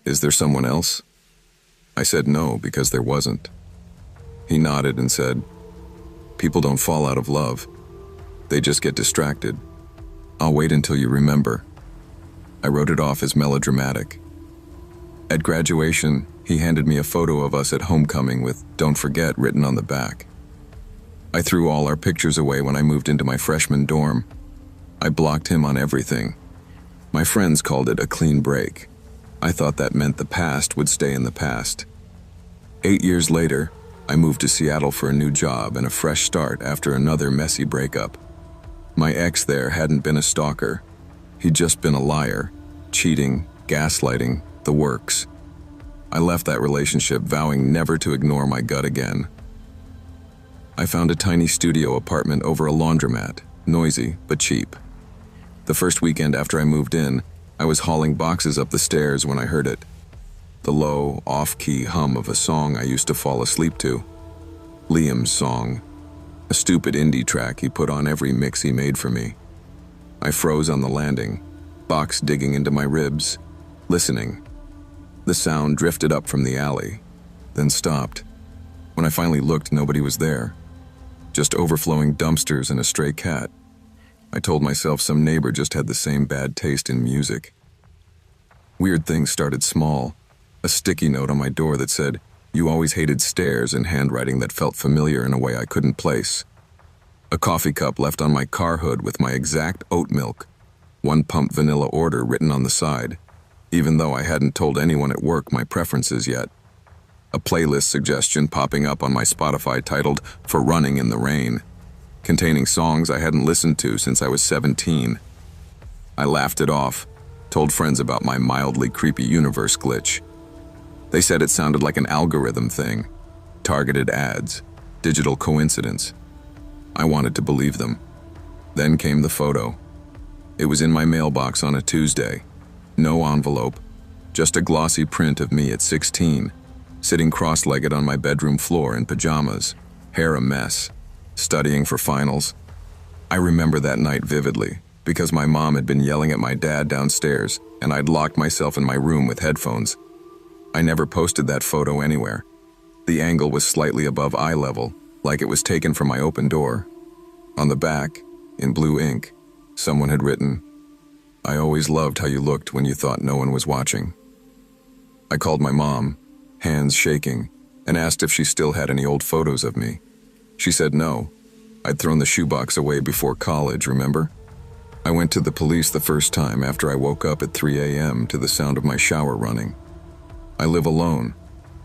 "Is there someone else?" I said no, because there wasn't. He nodded and said, "People don't fall out of love. They just get distracted. I'll wait until you remember." I wrote it off as melodramatic. At graduation, he handed me a photo of us at homecoming with "Don't forget" written on the back. I threw all our pictures away when I moved into my freshman dorm. I blocked him on everything. My friends called it a clean break. I thought that meant the past would stay in the past. 8 years later, I moved to Seattle for a new job and a fresh start after another messy breakup. My ex there hadn't been a stalker. He'd just been a liar, cheating, gaslighting, the works. I left that relationship vowing never to ignore my gut again. I found a tiny studio apartment over a laundromat, noisy but cheap. The first weekend after I moved in, I was hauling boxes up the stairs when I heard it. The low, off-key hum of a song I used to fall asleep to. Liam's song, a stupid indie track he put on every mix he made for me. I froze on the landing, box digging into my ribs, listening. The sound drifted up from the alley, then stopped. When I finally looked, nobody was there. Just overflowing dumpsters and a stray cat. I told myself some neighbor just had the same bad taste in music. Weird things started small. A sticky note on my door that said, "You always hated stairs," in handwriting that felt familiar in a way I couldn't place. A coffee cup left on my car hood with my exact oat milk, 1 pump vanilla order written on the side, even though I hadn't told anyone at work my preferences yet. A playlist suggestion popping up on my Spotify titled "For Running in the Rain," containing songs I hadn't listened to since I was 17. I laughed it off, told friends about my mildly creepy universe glitch. They said it sounded like an algorithm thing, targeted ads, digital coincidence. I wanted to believe them. Then came the photo. It was in my mailbox on a Tuesday. No envelope, just a glossy print of me at 16, sitting cross-legged on my bedroom floor in pajamas, hair a mess, studying for finals. I remember that night vividly, because my mom had been yelling at my dad downstairs, and I'd locked myself in my room with headphones. I never posted that photo anywhere. The angle was slightly above eye level, like it was taken from my open door. On the back, in blue ink, someone had written, "I always loved how you looked when you thought no one was watching." I called my mom, hands shaking, and asked if she still had any old photos of me. She said no. I'd thrown the shoebox away before college, remember? I went to the police the first time after I woke up at 3 a.m. to the sound of my shower running. I live alone.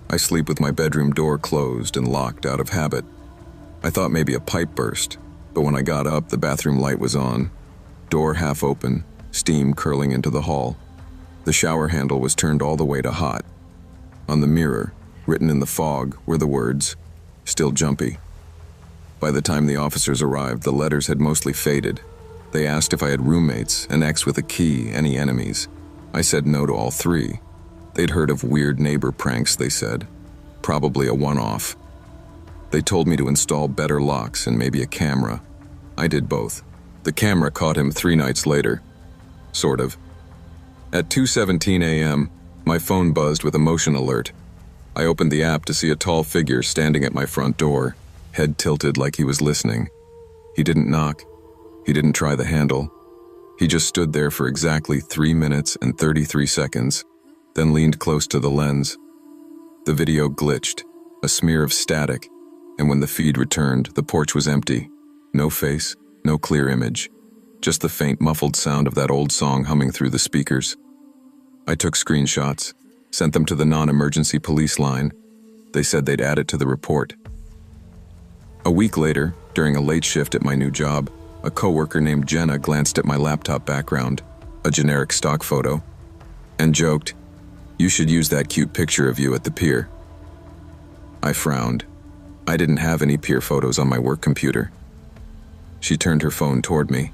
I sleep with my bedroom door closed and locked out of habit. I thought maybe a pipe burst, but when I got up, the bathroom light was on, door half open, steam curling into the hall. The shower handle was turned all the way to hot. On the mirror, written in the fog, were the words, "Still jumpy." By the time the officers arrived, the letters had mostly faded. They asked if I had roommates, an ex with a key, any enemies. I said no to all 3. They'd heard of weird neighbor pranks, they said. Probably a one-off. They told me to install better locks and maybe a camera. I did both. The camera caught him 3 nights later. Sort of. At 2:17 a.m., my phone buzzed with a motion alert. I opened the app to see a tall figure standing at my front door, head tilted like he was listening. He didn't knock. He didn't try the handle. He just stood there for exactly 3 minutes and 33 seconds, then leaned close to the lens. The video glitched, a smear of static, and when the feed returned, the porch was empty. No face, no clear image, just the faint muffled sound of that old song humming through the speakers. I took screenshots, sent them to the non-emergency police line. They said they'd add it to the report. A week later, during a late shift at my new job, a coworker named Jenna glanced at my laptop background, a generic stock photo, and joked, "You should use that cute picture of you at the pier." I frowned. I didn't have any pier photos on my work computer. She turned her phone toward me.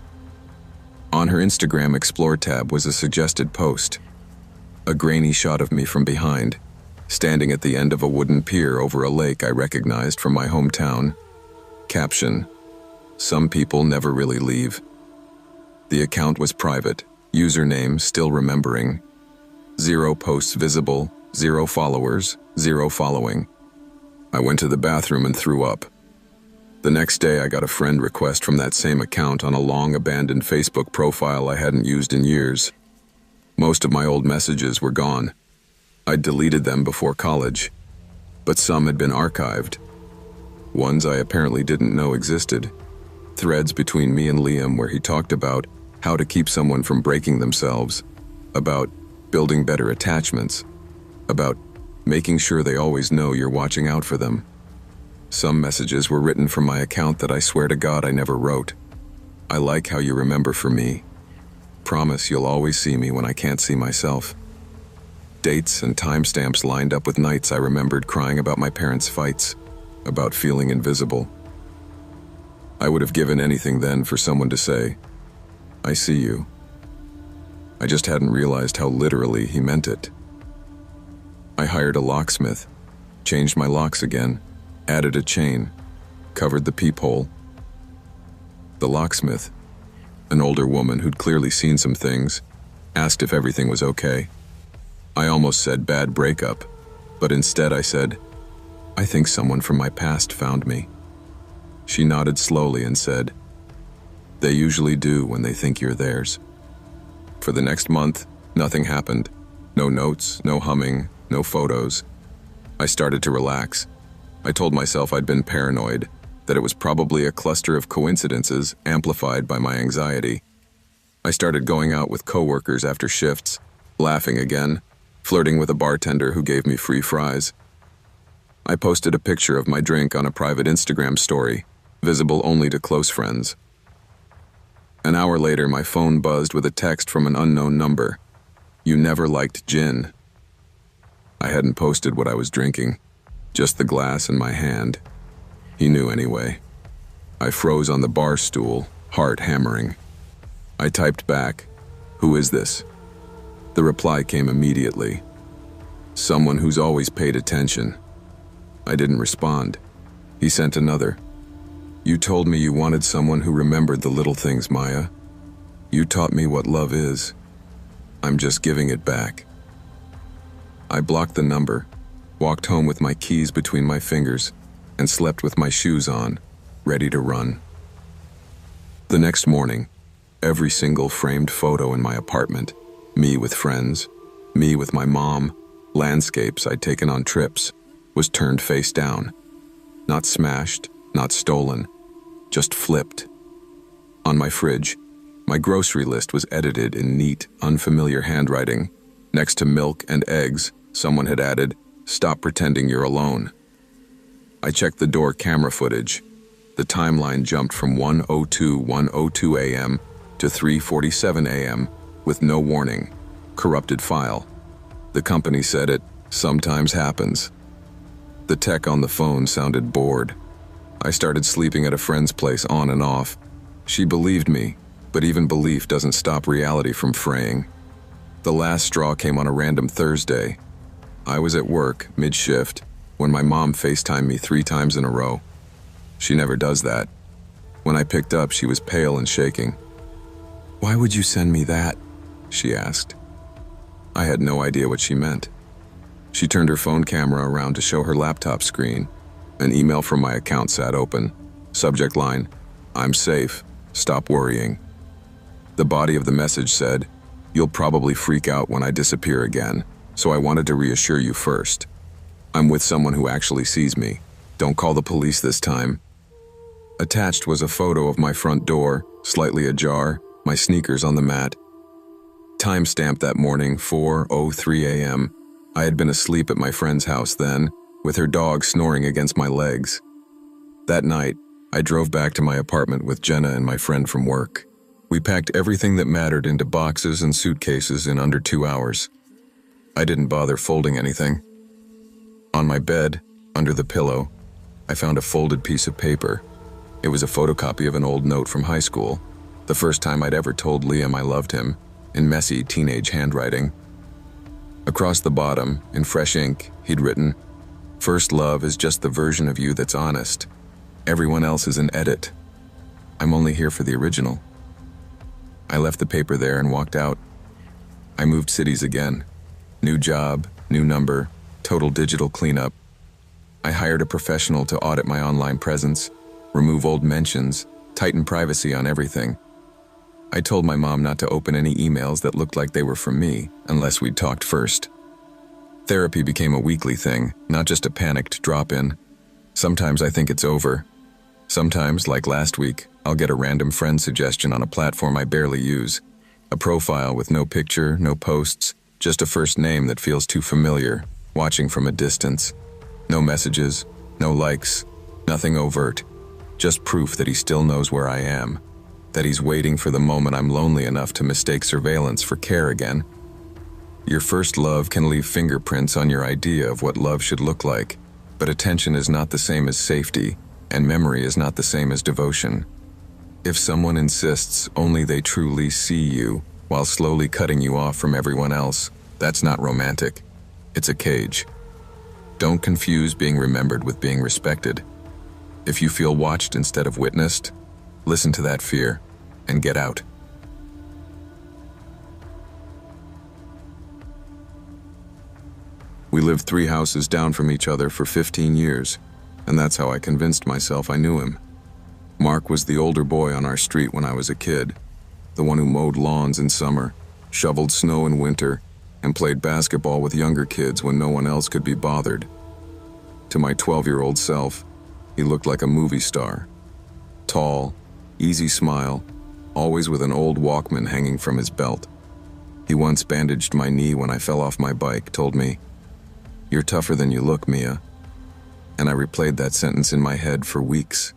On her Instagram Explore tab was a suggested post. A grainy shot of me from behind, standing at the end of a wooden pier over a lake I recognized from my hometown. Caption: "Some people never really leave." The account was private, username still remembering. 0 posts visible, 0 followers, 0 following. I went to the bathroom and threw up. The next day I got a friend request from that same account on a long abandoned Facebook profile I hadn't used in years. Most of my old messages were gone. I'd deleted them before college, but some had been archived. Ones I apparently didn't know existed. Threads between me and Liam where he talked about how to keep someone from breaking themselves, about building better attachments, about making sure they always know you're watching out for them. Some messages were written from my account that I swear to God I never wrote. I like how you remember for me. Promise you'll always see me when I can't see myself. Dates and timestamps lined up with nights I remembered crying about my parents' fights, about feeling invisible. I would have given anything then for someone to say, "I see you." I just hadn't realized how literally he meant it. I hired a locksmith, changed my locks again, added a chain, covered the peephole. The locksmith, an older woman who'd clearly seen some things, asked if everything was okay. I almost said bad breakup, but instead I said, "I think someone from my past found me." She nodded slowly and said, "They usually do when they think you're theirs." For the next month, nothing happened. No notes, no humming, no photos. I started to relax. I told myself I'd been paranoid, that it was probably a cluster of coincidences amplified by my anxiety. I started going out with coworkers after shifts, laughing again, flirting with a bartender who gave me free fries. I posted a picture of my drink on a private Instagram story, visible only to close friends. An hour later, my phone buzzed with a text from an unknown number. "You never liked gin." I hadn't posted what I was drinking, just the glass in my hand. He knew anyway. I froze on the bar stool, heart hammering. I typed back, "Who is this?" The reply came immediately. "Someone who's always paid attention." I didn't respond. He sent another. "You told me you wanted someone who remembered the little things, Maya. You taught me what love is. I'm just giving it back." I blocked the number, walked home with my keys between my fingers, and slept with my shoes on, ready to run. The next morning, every single framed photo in my apartment, me with friends, me with my mom, landscapes I'd taken on trips, was turned face down. Not smashed, not stolen, just flipped. On my fridge, my grocery list was edited in neat, unfamiliar handwriting. Next to milk and eggs, someone had added, "Stop pretending you're alone." I checked the door camera footage. The timeline jumped from 1:02 a.m. to 3:47 a.m. with no warning. Corrupted file. The company said it sometimes happens. The tech on the phone sounded bored. I started sleeping at a friend's place on and off. She believed me, but even belief doesn't stop reality from fraying. The last straw came on a random Thursday. I was at work, mid-shift, when my mom FaceTimed me 3 times in a row. She never does that. When I picked up, she was pale and shaking. "Why would you send me that?" she asked. I had no idea what she meant. She turned her phone camera around to show her laptop screen. An email from my account sat open. Subject line, "I'm safe. Stop worrying." The body of the message said, "You'll probably freak out when I disappear again, so I wanted to reassure you first. I'm with someone who actually sees me. Don't call the police this time." Attached was a photo of my front door, slightly ajar, my sneakers on the mat. Timestamp that morning, 4:03 a.m. I had been asleep at my friend's house then, with her dog snoring against my legs. That night, I drove back to my apartment with Jenna and my friend from work. We packed everything that mattered into boxes and suitcases in under 2 hours. I didn't bother folding anything. On my bed, under the pillow, I found a folded piece of paper. It was a photocopy of an old note from high school, the first time I'd ever told Liam I loved him, in messy teenage handwriting. Across the bottom, in fresh ink, he'd written, "First love is just the version of you that's honest. Everyone else is an edit. I'm only here for the original." I left the paper there and walked out. I moved cities again. New job, new number, total digital cleanup. I hired a professional to audit my online presence, remove old mentions, tighten privacy on everything. I told my mom not to open any emails that looked like they were from me, unless we'd talked first. Therapy became a weekly thing, not just a panicked drop-in. Sometimes I think it's over. Sometimes, like last week, I'll get a random friend suggestion on a platform I barely use. A profile with no picture, no posts, just a first name that feels too familiar, watching from a distance. No messages, no likes, nothing overt. Just proof that he still knows where I am. That he's waiting for the moment I'm lonely enough to mistake surveillance for care again. Your first love can leave fingerprints on your idea of what love should look like, but attention is not the same as safety, and memory is not the same as devotion. If someone insists only they truly see you, while slowly cutting you off from everyone else, that's not romantic. It's a cage. Don't confuse being remembered with being respected. If you feel watched instead of witnessed, listen to that fear, and get out. We lived 3 houses down from each other for 15 years, and that's how I convinced myself I knew him. Mark was the older boy on our street when I was a kid, the one who mowed lawns in summer, shoveled snow in winter, and played basketball with younger kids when no one else could be bothered. To my 12-year-old self, he looked like a movie star. Tall, easy smile, always with an old Walkman hanging from his belt. He once bandaged my knee when I fell off my bike, told me, "You're tougher than you look, Mia." And I replayed that sentence in my head for weeks.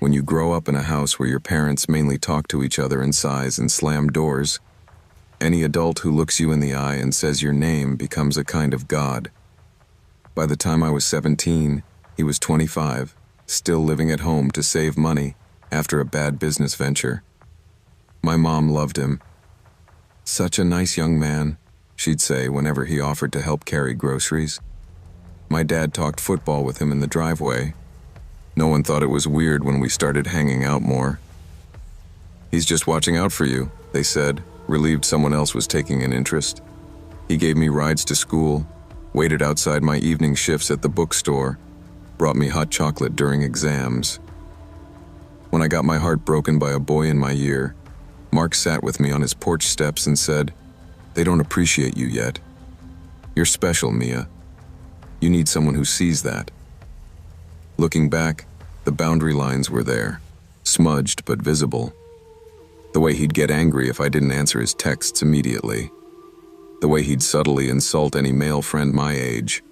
When you grow up in a house where your parents mainly talk to each other in sighs and slam doors, any adult who looks you in the eye and says your name becomes a kind of god. By the time I was 17, he was 25, still living at home to save money after a bad business venture. My mom loved him. "Such a nice young man," she'd say whenever he offered to help carry groceries. My dad talked football with him in the driveway. No one thought it was weird when we started hanging out more. "He's just watching out for you," they said, relieved someone else was taking an interest. He gave me rides to school, waited outside my evening shifts at the bookstore, brought me hot chocolate during exams. When I got my heart broken by a boy in my year, Mark sat with me on his porch steps and said, "They don't appreciate you yet. You're special, Mia. You need someone who sees that." Looking back, the boundary lines were there, smudged but visible. The way he'd get angry if I didn't answer his texts immediately. The way he'd subtly insult any male friend my age.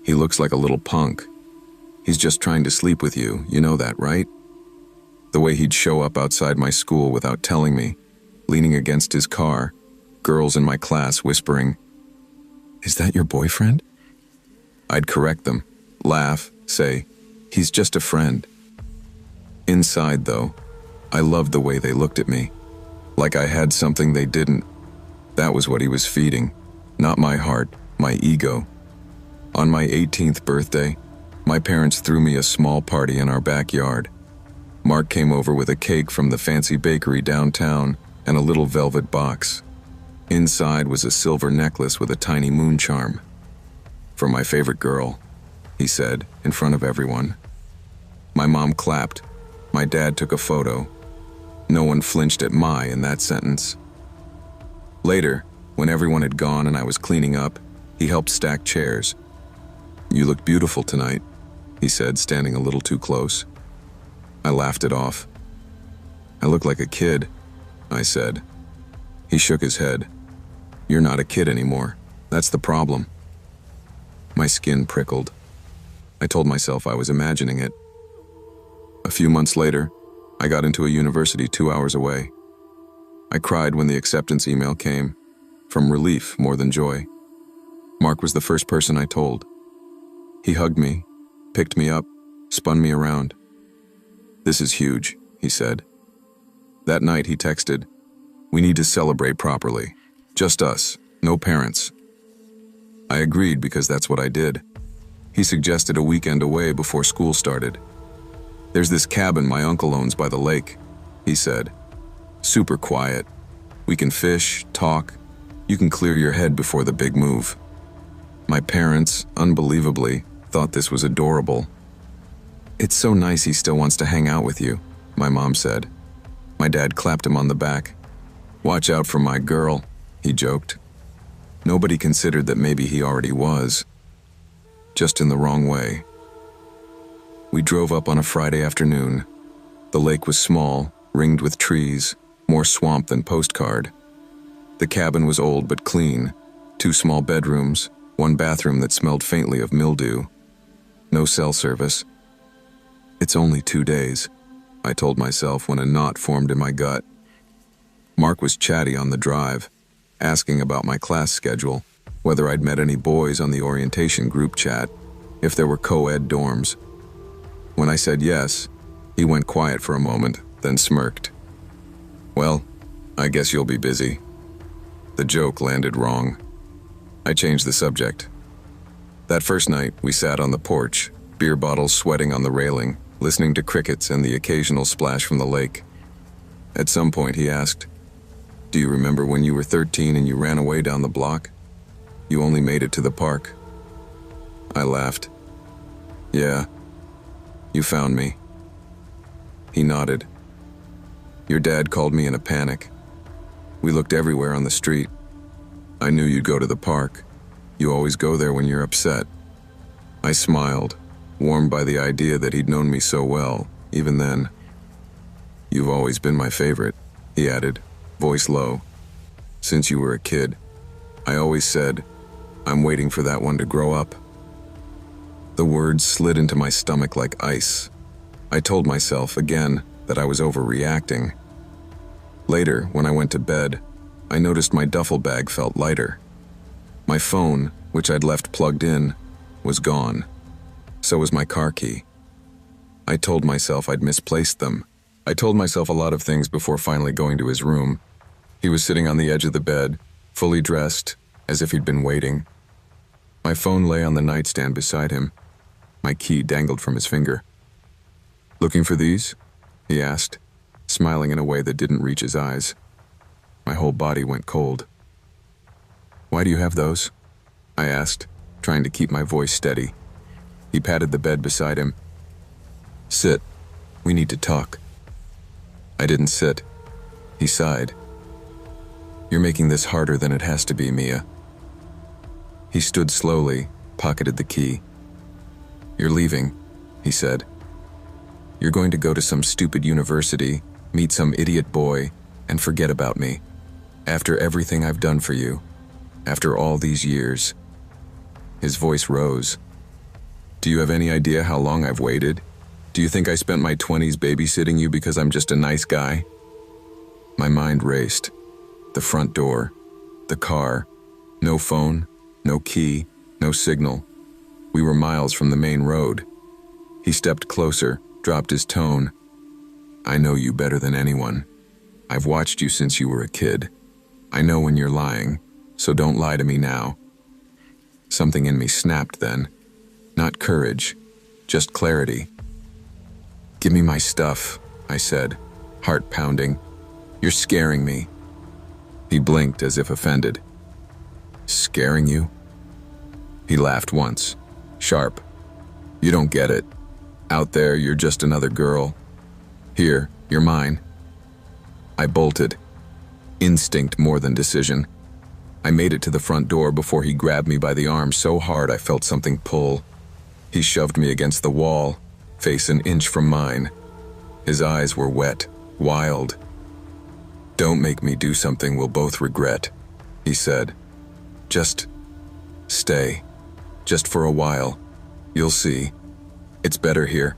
"He looks like a little punk. He's just trying to sleep with you, you know that, right?" The way he'd show up outside my school without telling me, leaning against his car, girls in my class whispering, "Is that your boyfriend?" I'd correct them, laugh, say, "He's just a friend." Inside, though, I loved the way they looked at me, like I had something they didn't. That was what he was feeding, not my heart, my ego. On my 18th birthday, my parents threw me a small party in our backyard. Mark came over with a cake from the fancy bakery downtown and a little velvet box. Inside was a silver necklace with a tiny moon charm. "For my favorite girl," he said, in front of everyone. My mom clapped. My dad took a photo. No one flinched at "my" in that sentence. Later, when everyone had gone and I was cleaning up, he helped stack chairs. "You look beautiful tonight," he said, standing a little too close. I laughed it off. "I look like a kid," I said. He shook his head. "You're not a kid anymore. That's the problem." My skin prickled. I told myself I was imagining it. A few months later, I got into a university 2 hours away. I cried when the acceptance email came, from relief more than joy. Mark was the first person I told. He hugged me, picked me up, spun me around. "This is huge," he said. That night he texted, "We need to celebrate properly. Just us, no parents." I agreed because that's what I did. He suggested a weekend away before school started. "There's this cabin my uncle owns by the lake," he said. "Super quiet. We can fish, talk. You can clear your head before the big move." My parents, unbelievably, thought this was adorable. "It's so nice he still wants to hang out with you," my mom said. My dad clapped him on the back. "Watch out for my girl," he joked. Nobody considered that maybe he already was, just in the wrong way. We drove up on a Friday afternoon. The lake was small, ringed with trees, more swamp than postcard. The cabin was old but clean, 2 small bedrooms, 1 bathroom that smelled faintly of mildew. No cell service. "It's only 2 days," I told myself when a knot formed in my gut. Mark was chatty on the drive, asking about my class schedule, whether I'd met any boys on the orientation group chat, if there were co-ed dorms. When I said yes, he went quiet for a moment, then smirked. "Well, I guess you'll be busy." The joke landed wrong. I changed the subject. That first night, we sat on the porch, beer bottles sweating on the railing, listening to crickets and the occasional splash from the lake. At some point, he asked, "Do you remember when you were 13 and you ran away down the block? You only made it to the park." I laughed. "Yeah, you found me." He nodded. "Your dad called me in a panic. We looked everywhere on the street. I knew you'd go to the park. You always go there when you're upset." I smiled, warmed by the idea that he'd known me so well, even then. "You've always been my favorite," he added, voice low. "Since you were a kid. I always said, I'm waiting for that one to grow up." The words slid into my stomach like ice. I told myself again that I was overreacting. Later, when I went to bed, I noticed my duffel bag felt lighter. My phone, which I'd left plugged in, was gone. So was my car key. I told myself I'd misplaced them. I told myself a lot of things before finally going to his room. He was sitting on the edge of the bed, fully dressed, as if he'd been waiting. My phone lay on the nightstand beside him. My key dangled from his finger. "Looking for these?" he asked, smiling in a way that didn't reach his eyes. My whole body went cold. "Why do you have those?" I asked, trying to keep my voice steady. He patted the bed beside him. "Sit. We need to talk." I didn't sit. He sighed. "You're making this harder than it has to be, Mia." He stood slowly, pocketed the key. "You're leaving," he said. "You're going to go to some stupid university, meet some idiot boy, and forget about me. After everything I've done for you. After all these years." His voice rose. "Do you have any idea how long I've waited? Do you think I spent my 20s babysitting you because I'm just a nice guy?" My mind raced. The front door. The car. No phone. No key. No signal. We were miles from the main road. He stepped closer, dropped his tone. "I know you better than anyone. I've watched you since you were a kid. I know when you're lying, so don't lie to me now." Something in me snapped then. Not courage, just clarity. "Give me my stuff," I said, heart pounding. "You're scaring me." He blinked as if offended. "Scaring you?" He laughed once, sharp. "You don't get it. Out there, you're just another girl. Here, you're mine." I bolted. Instinct more than decision. I made it to the front door before he grabbed me by the arm so hard I felt something pull. He shoved me against the wall, face an inch from mine. His eyes were wet, wild. "Don't make me do something we'll both regret," he said. "Just stay. Just for a while. You'll see. It's better here.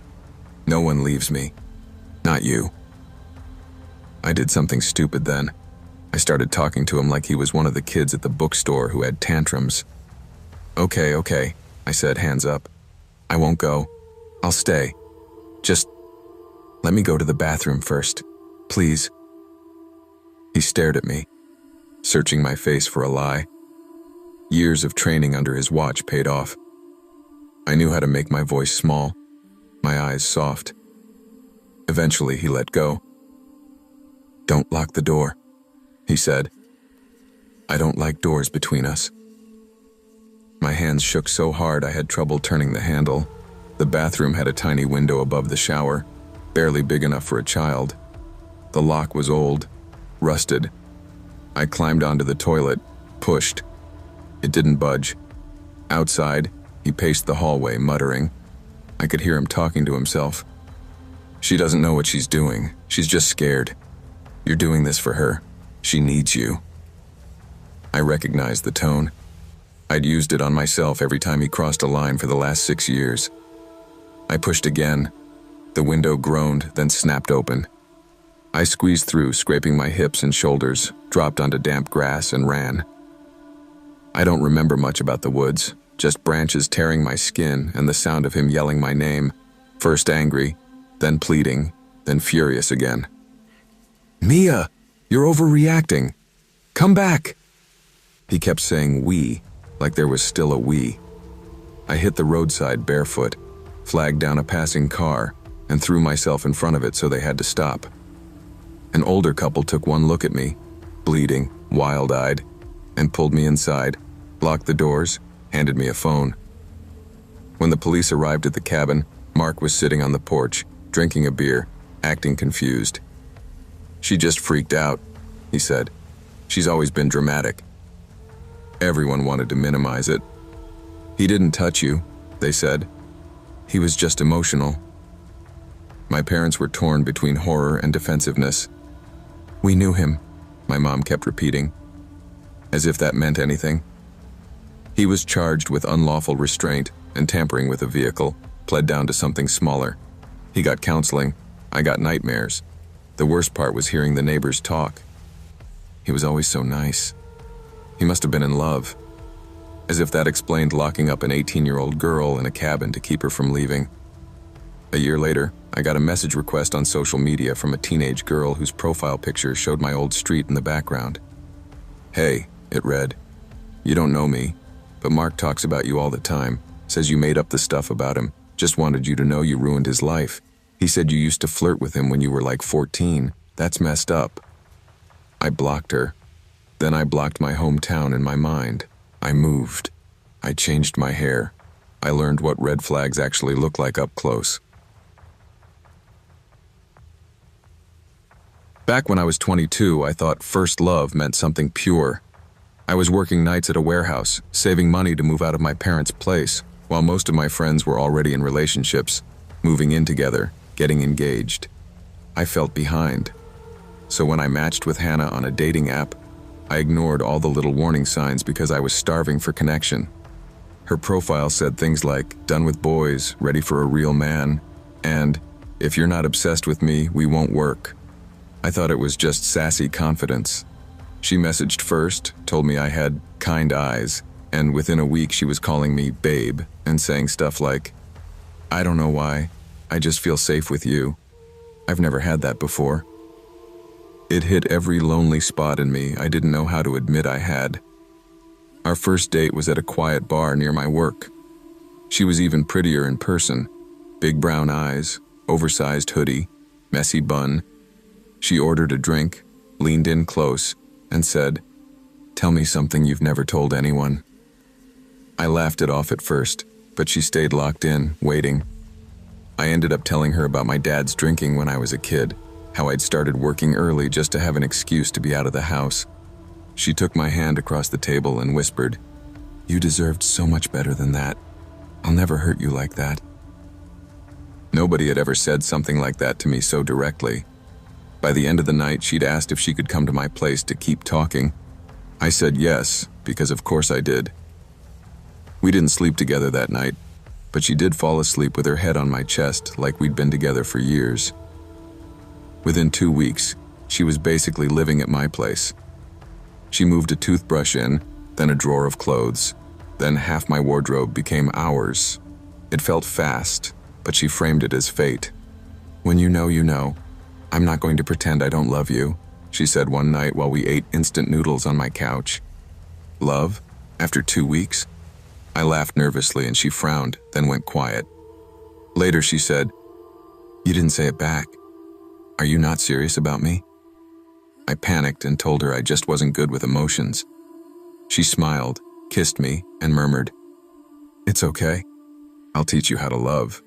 No one leaves me. Not you." I did something stupid then. I started talking to him like he was one of the kids at the bookstore who had tantrums. Okay, I said, hands up. "I won't go. I'll stay. Just..." Let me go to the bathroom first, please. He stared at me, searching my face for a lie. Years of training under his watch paid off. I knew how to make my voice small, my eyes soft. Eventually, he let go. "Don't lock the door," he said. "I don't like doors between us." My hands shook so hard I had trouble turning the handle. The bathroom had a tiny window above the shower, barely big enough for a child. The lock was old, rusted. I climbed onto the toilet, pushed. It didn't budge. Outside, he paced the hallway, muttering. I could hear him talking to himself. "She doesn't know what she's doing. She's just scared. You're doing this for her. She needs you." I recognized the tone. I'd used it on myself every time he crossed a line for the last 6 years. I pushed again. The window groaned, then snapped open. I squeezed through, scraping my hips and shoulders, dropped onto damp grass, and ran. I don't remember much about the woods, just branches tearing my skin and the sound of him yelling my name, first angry, then pleading, then furious again. "Mia, you're overreacting. Come back." He kept saying "we," like there was still a we. I hit the roadside barefoot, flagged down a passing car, and threw myself in front of it so they had to stop. An older couple took one look at me, bleeding, wild-eyed, and pulled me inside, locked the doors, handed me a phone. When the police arrived at the cabin, Mark was sitting on the porch, drinking a beer, acting confused. "She just freaked out," he said. "She's always been dramatic." Everyone wanted to minimize it. "He didn't touch you," they said. "He was just emotional." My parents were torn between horror and defensiveness. "We knew him," my mom kept repeating, as if that meant anything. He was charged with unlawful restraint and tampering with a vehicle, pled down to something smaller. He got counseling. I got nightmares. The worst part was hearing the neighbors talk. He was always so nice. He must have been in love. As if that explained locking up an 18-year-old girl in a cabin to keep her from leaving. A year later, I got a message request on social media from a teenage girl whose profile picture showed my old street in the background. "Hey," it read, "you don't know me, but Mark talks about you all the time, says you made up the stuff about him, just wanted you to know you ruined his life. He said you used to flirt with him when you were like 14. That's messed up." I blocked her. Then I blocked my hometown in my mind. I moved. I changed my hair. I learned what red flags actually look like up close. Back when I was 22, I thought first love meant something pure. I was working nights at a warehouse, saving money to move out of my parents' place, while most of my friends were already in relationships, moving in together, getting engaged. I felt behind. So when I matched with Hannah on a dating app, I ignored all the little warning signs because I was starving for connection. Her profile said things like, "Done with boys, ready for a real man," and "If you're not obsessed with me, we won't work." I thought it was just sassy confidence. She messaged first, told me I had kind eyes, and within a week she was calling me babe and saying stuff like, "I don't know why, I just feel safe with you. I've never had that before." It hit every lonely spot in me I didn't know how to admit I had. Our first date was at a quiet bar near my work. She was even prettier in person. Big brown eyes, oversized hoodie, messy bun. She ordered a drink, leaned in close, and said, "Tell me something you've never told anyone." I laughed it off at first, but she stayed locked in, waiting. I ended up telling her about my dad's drinking when I was a kid, how I'd started working early just to have an excuse to be out of the house. She took my hand across the table and whispered, "You deserved so much better than that. I'll never hurt you like that." Nobody had ever said something like that to me so directly. By the end of the night, she'd asked if she could come to my place to keep talking. I said yes, because of course I did. We didn't sleep together that night, but she did fall asleep with her head on my chest like we'd been together for years. Within 2 weeks, she was basically living at my place. She moved a toothbrush in, then a drawer of clothes, then half my wardrobe became ours. It felt fast, but she framed it as fate. When you know, you know. I'm not going to pretend I don't love you, she said one night while we ate instant noodles on my couch. Love? After 2 weeks? I laughed nervously and she frowned, then went quiet. Later she said, "You didn't say it back. Are you not serious about me?" I panicked and told her I just wasn't good with emotions. She smiled, kissed me, and murmured, "It's okay. I'll teach you how to love."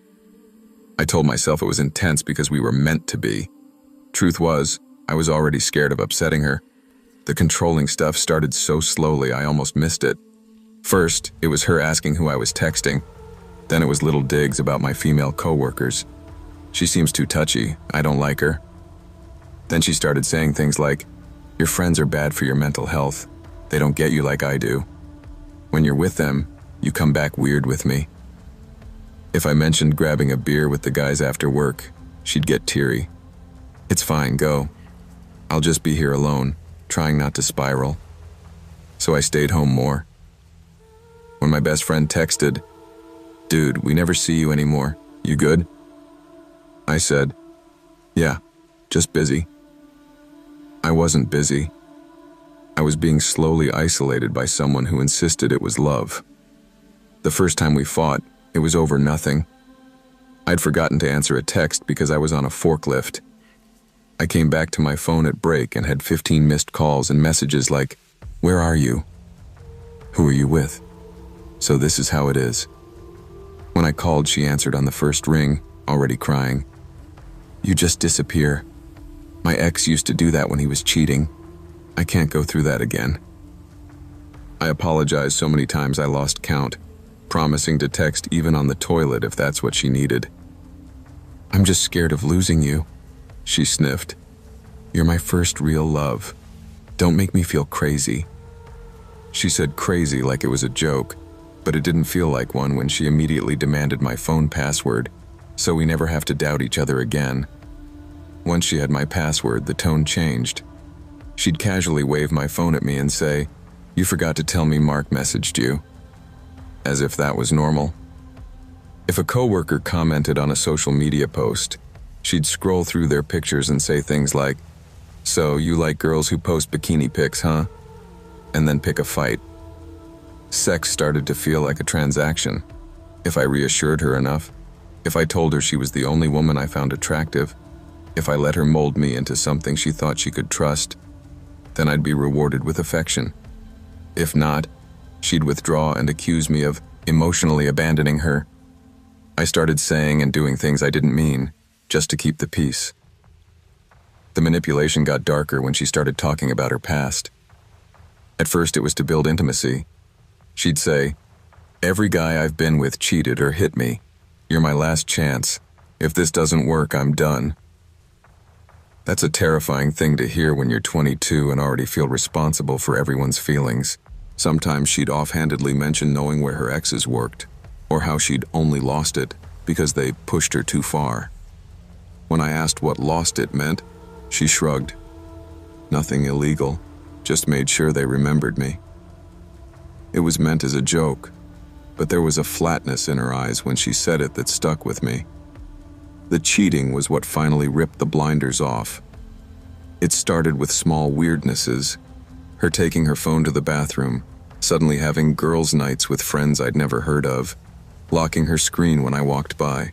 I told myself it was intense because we were meant to be. Truth was, I was already scared of upsetting her. The controlling stuff started so slowly I almost missed it. First, it was her asking who I was texting. Then it was little digs about my female coworkers. "She seems too touchy. I don't like her." Then she started saying things like, "Your friends are bad for your mental health. They don't get you like I do. When you're with them, you come back weird with me." If I mentioned grabbing a beer with the guys after work, she'd get teary. "It's fine, go. I'll just be here alone, trying not to spiral." So I stayed home more. When my best friend texted, "Dude, we never see you anymore. You good?" I said, "Yeah, just busy." I wasn't busy. I was being slowly isolated by someone who insisted it was love. The first time we fought, it was over nothing. I'd forgotten to answer a text because I was on a forklift. I came back to my phone at break and had 15 missed calls and messages like, "Where are you? Who are you with?" So this is how it is. When I called, she answered on the first ring, already crying. "You just disappear. My ex used to do that when he was cheating. I can't go through that again." I apologized so many times I lost count, promising to text even on the toilet if that's what she needed. "I'm just scared of losing you," she sniffed. "You're my first real love. Don't make me feel crazy." She said crazy like it was a joke, but it didn't feel like one when she immediately demanded my phone password, so we never have to doubt each other again. Once she had my password, the tone changed. She'd casually wave my phone at me and say, "You forgot to tell me Mark messaged you." As if that was normal. If a coworker commented on a social media post, she'd scroll through their pictures and say things like, "So you like girls who post bikini pics, huh?" And then pick a fight. Sex started to feel like a transaction. If I reassured her enough, if I told her she was the only woman I found attractive, if I let her mold me into something she thought she could trust, then I'd be rewarded with affection. If not, she'd withdraw and accuse me of emotionally abandoning her. I started saying and doing things I didn't mean, just to keep the peace. The manipulation got darker when she started talking about her past. At first it was to build intimacy. She'd say, "Every guy I've been with cheated or hit me. You're my last chance. If this doesn't work, I'm done." That's a terrifying thing to hear when you're 22 and already feel responsible for everyone's feelings. Sometimes she'd offhandedly mention knowing where her exes worked, or how she'd only lost it because they pushed her too far. When I asked what lost it meant, she shrugged. Nothing illegal, just made sure they remembered me. It was meant as a joke, but there was a flatness in her eyes when she said it that stuck with me. The cheating was what finally ripped the blinders off. It started with small weirdnesses, her taking her phone to the bathroom, suddenly having girls' nights with friends I'd never heard of, locking her screen when I walked by.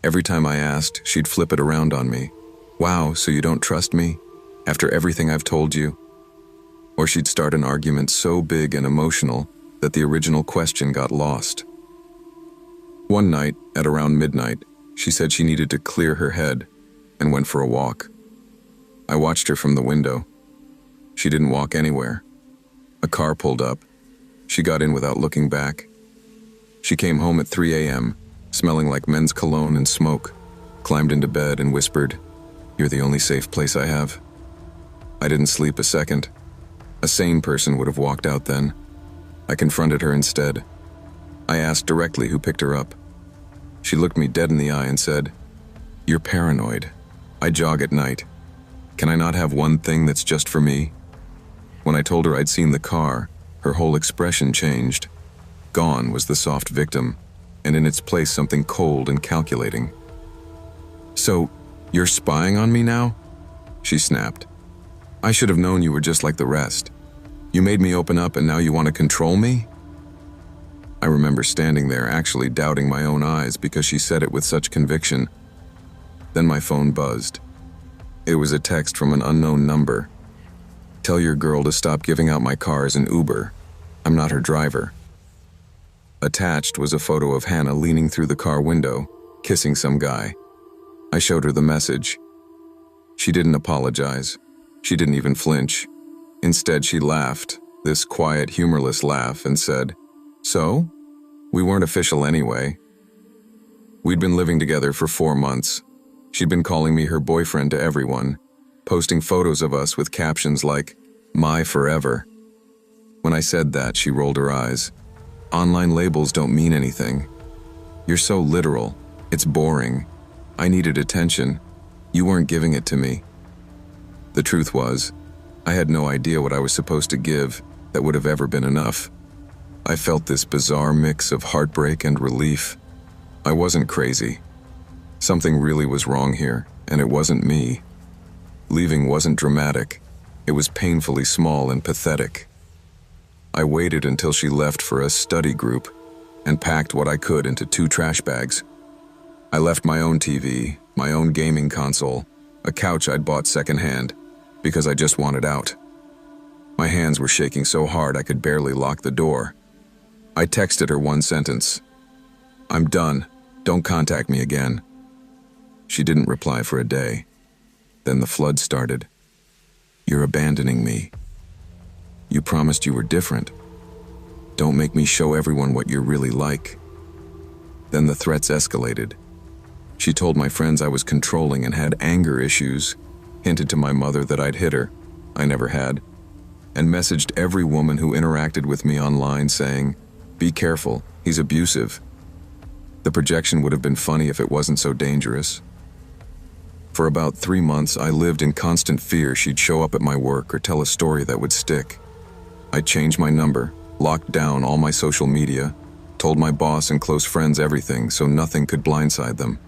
Every time I asked, she'd flip it around on me. "Wow, so you don't trust me? After everything I've told you?" Or she'd start an argument so big and emotional that the original question got lost. One night, at around midnight, she said she needed to clear her head and went for a walk. I watched her from the window. She didn't walk anywhere. A car pulled up. She got in without looking back. She came home at 3 a.m., smelling like men's cologne and smoke, climbed into bed and whispered, "You're the only safe place I have." I didn't sleep a second. A sane person would have walked out then. I confronted her instead. I asked directly who picked her up. She looked me dead in the eye and said, "You're paranoid. I jog at night. Can I not have one thing that's just for me?" When I told her I'd seen the car, her whole expression changed. Gone was the soft victim, and in its place something cold and calculating. "So, You're spying on me now? She snapped. I should have known you were just like the rest. You made me open up and now you want to control me? I remember standing there actually doubting my own eyes because she said it with such conviction. Then my phone buzzed. It was a text from an unknown number. Tell your girl to stop giving out my car as an Uber. I'm not her driver. Attached was a photo of Hannah leaning through the car window, kissing some guy. I showed her the message. She didn't apologize. She didn't even flinch. Instead, she laughed, this quiet, humorless laugh, and said, "So? We weren't official anyway." We'd been living together for 4 months. She'd been calling me her boyfriend to everyone, posting photos of us with captions like, "My forever." When I said that, she rolled her eyes. Online labels don't mean anything. You're so literal. It's boring. I needed attention. You weren't giving it to me. The truth was, I had no idea what I was supposed to give that would have ever been enough. I felt this bizarre mix of heartbreak and relief. I wasn't crazy. Something really was wrong here, and it wasn't me. Leaving wasn't dramatic. It was painfully small and pathetic. I waited until she left for a study group and packed what I could into 2 trash bags. I left my own TV, my own gaming console, a couch I'd bought secondhand, because I just wanted out. My hands were shaking so hard I could barely lock the door. I texted her one sentence. "I'm done. Don't contact me again." She didn't reply for a day. Then the flood started. "You're abandoning me. You promised you were different. Don't make me show everyone what you're really like." Then the threats escalated. She told my friends I was controlling and had anger issues, hinted to my mother that I'd hit her, I never had, and messaged every woman who interacted with me online saying, "Be careful, he's abusive." The projection would have been funny if it wasn't so dangerous. For about 3 months, I lived in constant fear she'd show up at my work or tell a story that would stick. I changed my number, locked down all my social media, told my boss and close friends everything so nothing could blindside them.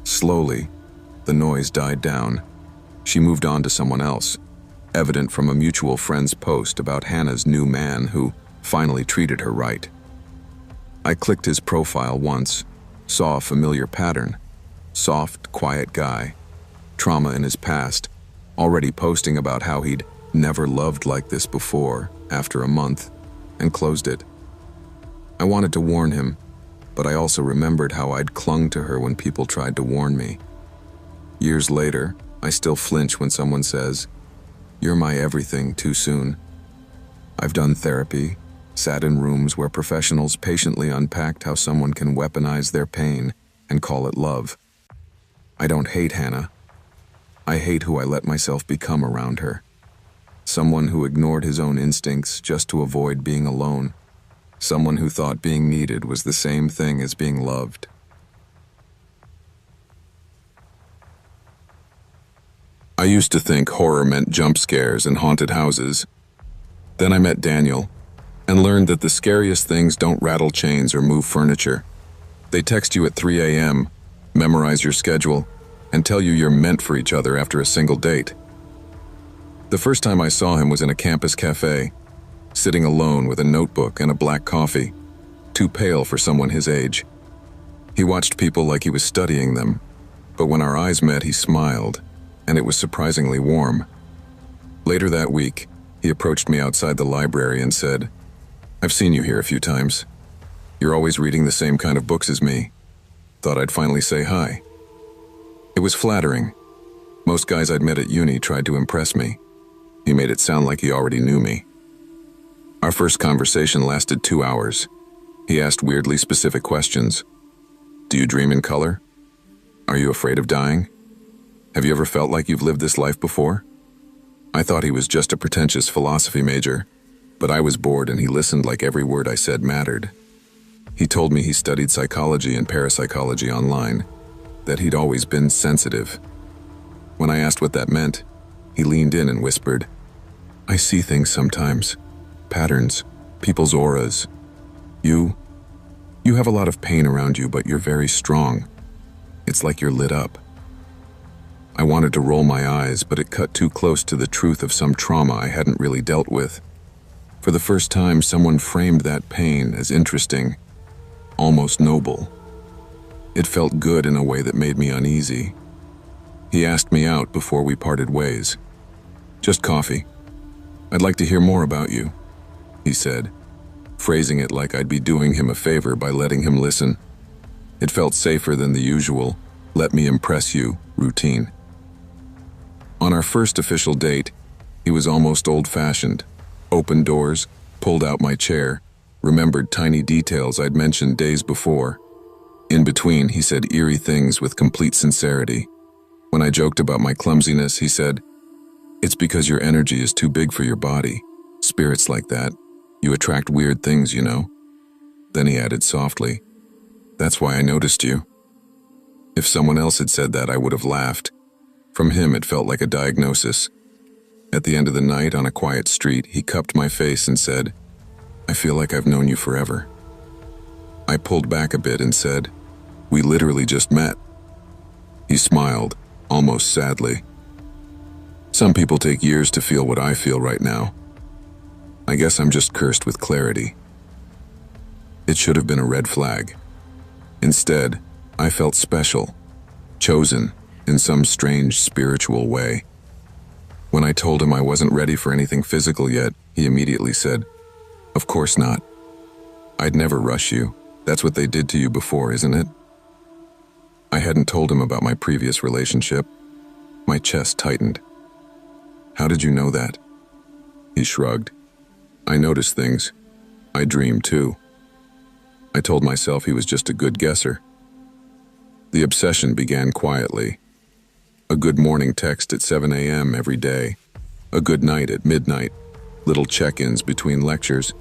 Slowly, the noise died down. She moved on to someone else, evident from a mutual friend's post about Hannah's new man who finally treated her right. I clicked his profile once, saw a familiar pattern. Soft, quiet guy, trauma in his past, already posting about how he'd never loved like this before after a month, and closed it. I wanted to warn him, but I also remembered how I'd clung to her when people tried to warn me. Years later, I still flinch when someone says, "You're my everything," too soon. I've done therapy, sat in rooms where professionals patiently unpacked how someone can weaponize their pain and call it love. I don't hate Hannah. I hate who I let myself become around her. Someone who ignored his own instincts just to avoid being alone. Someone who thought being needed was the same thing as being loved. I used to think horror meant jump scares and haunted houses. Then I met Daniel and learned that the scariest things don't rattle chains or move furniture. They text you at 3 a.m., memorize your schedule, and tell you you're meant for each other after a single date. The first time I saw him was in a campus cafe, sitting alone with a notebook and a black coffee, too pale for someone his age. He watched people like he was studying them, but when our eyes met, he smiled, and it was surprisingly warm. Later that week, he approached me outside the library and said, "I've seen you here a few times. You're always reading the same kind of books as me. Thought I'd finally say hi." It was flattering. Most guys I'd met at uni tried to impress me. He made it sound like he already knew me. Our first conversation lasted 2 hours. He asked weirdly specific questions. Do you dream in color? Are you afraid of dying? Have you ever felt like you've lived this life before? I thought he was just a pretentious philosophy major, but I was bored and he listened like every word I said mattered. He told me he studied psychology and parapsychology online, that he'd always been sensitive. When I asked what that meant, he leaned in and whispered, "I see things sometimes, patterns, people's auras. You have a lot of pain around you, but you're very strong. It's like you're lit up." I wanted to roll my eyes, but it cut too close to the truth of some trauma I hadn't really dealt with. For the first time, someone framed that pain as interesting, almost noble. It felt good in a way that made me uneasy. He asked me out before we parted ways. "Just coffee. I'd like to hear more about you," he said, phrasing it like I'd be doing him a favor by letting him listen. It felt safer than the usual, "let me impress you" routine. On our first official date, he was almost old-fashioned. Opened doors, pulled out my chair, remembered tiny details I'd mentioned days before. In between, he said eerie things with complete sincerity. When I joked about my clumsiness, he said, "It's because your energy is too big for your body. Spirits like that. You attract weird things, you know." Then he added softly, "That's why I noticed you." If someone else had said that, I would have laughed. From him, it felt like a diagnosis. At the end of the night, on a quiet street, he cupped my face and said, "I feel like I've known you forever." I pulled back a bit and said, "We literally just met." He smiled, almost sadly. "Some people take years to feel what I feel right now. I guess I'm just cursed with clarity." It should have been a red flag. Instead, I felt special, chosen in some strange spiritual way. When I told him I wasn't ready for anything physical yet, he immediately said, "Of course not. I'd never rush you. That's what they did to you before, isn't it?" I hadn't told him about my previous relationship. My chest tightened. "How did you know that?" He shrugged. "I noticed things. I dream too." I told myself he was just a good guesser. The obsession began quietly. A good morning text at 7 a.m. every day. A good night at midnight. Little check-ins between lectures.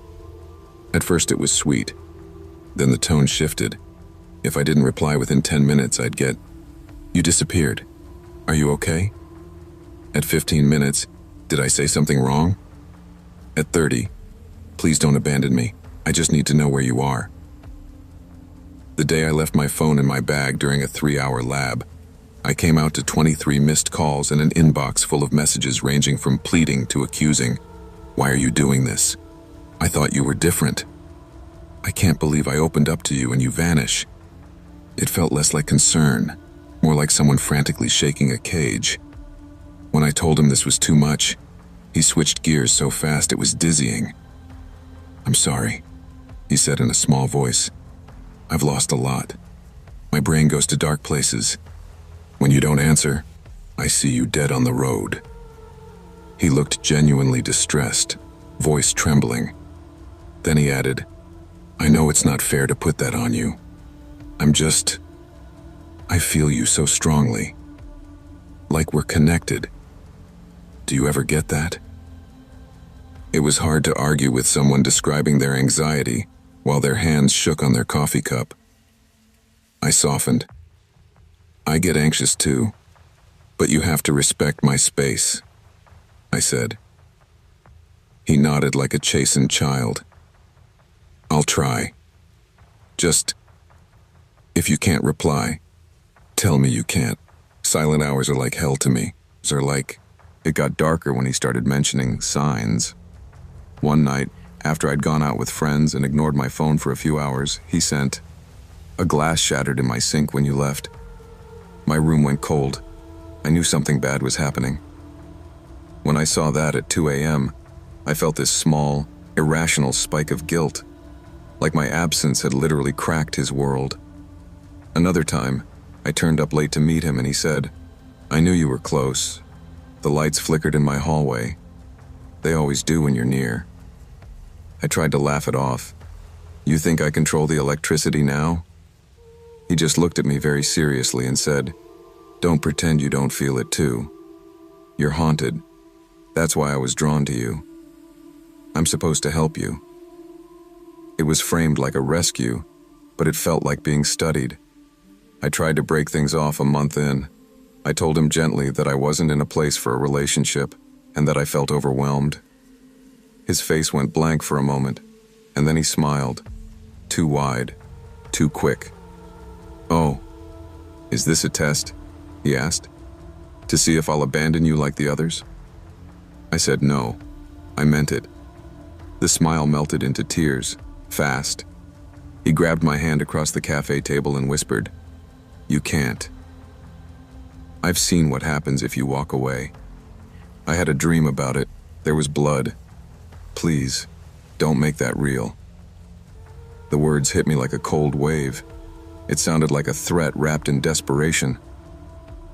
At first it was sweet. Then the tone shifted. If I didn't reply within 10 minutes, I'd get, "You disappeared. Are you okay?" At 15 minutes, "Did I say something wrong?" At 30, "Please don't abandon me. I just need to know where you are." The day I left my phone in my bag during a 3-hour lab, I came out to 23 missed calls and an inbox full of messages ranging from pleading to accusing. "Why are you doing this? I thought you were different. I can't believe I opened up to you and you vanish." It felt less like concern, more like someone frantically shaking a cage. When I told him this was too much, he switched gears so fast it was dizzying. "I'm sorry," he said in a small voice. "I've lost a lot. My brain goes to dark places. When you don't answer, I see you dead on the road." He looked genuinely distressed, voice trembling. Then he added, "I know it's not fair to put that on you. I feel you so strongly. Like we're connected. Do you ever get that?" It was hard to argue with someone describing their anxiety while their hands shook on their coffee cup. I softened. "I get anxious too, but you have to respect my space," I said. He nodded like a chastened child. "I'll try. Just, if you can't reply, tell me you can't. Silent hours are like hell to me. It got darker when he started mentioning signs. One night, after I'd gone out with friends and ignored my phone for a few hours, he sent, "A glass shattered in my sink when you left." My room went cold. I knew something bad was happening. When I saw that at 2 a.m., I felt this small, irrational spike of guilt, like my absence had literally cracked his world. Another time, I turned up late to meet him and he said, "I knew you were close. The lights flickered in my hallway. They always do when you're near." I tried to laugh it off. "You think I control the electricity now?" He just looked at me very seriously and said, "Don't pretend you don't feel it too. You're haunted. That's why I was drawn to you. I'm supposed to help you." It was framed like a rescue, but it felt like being studied. I tried to break things off a month in. I told him gently that I wasn't in a place for a relationship and that I felt overwhelmed. His face went blank for a moment, and then he smiled. Too wide, too quick. "Oh, is this a test?" he asked. To see if I'll abandon you like the others? I said no. I meant it. The smile melted into tears, fast. He grabbed my hand across the cafe table and whispered, "You can't. I've seen what happens if you walk away. I had a dream about it. There was blood. Please, don't make that real." The words hit me like a cold wave. It sounded like a threat wrapped in desperation.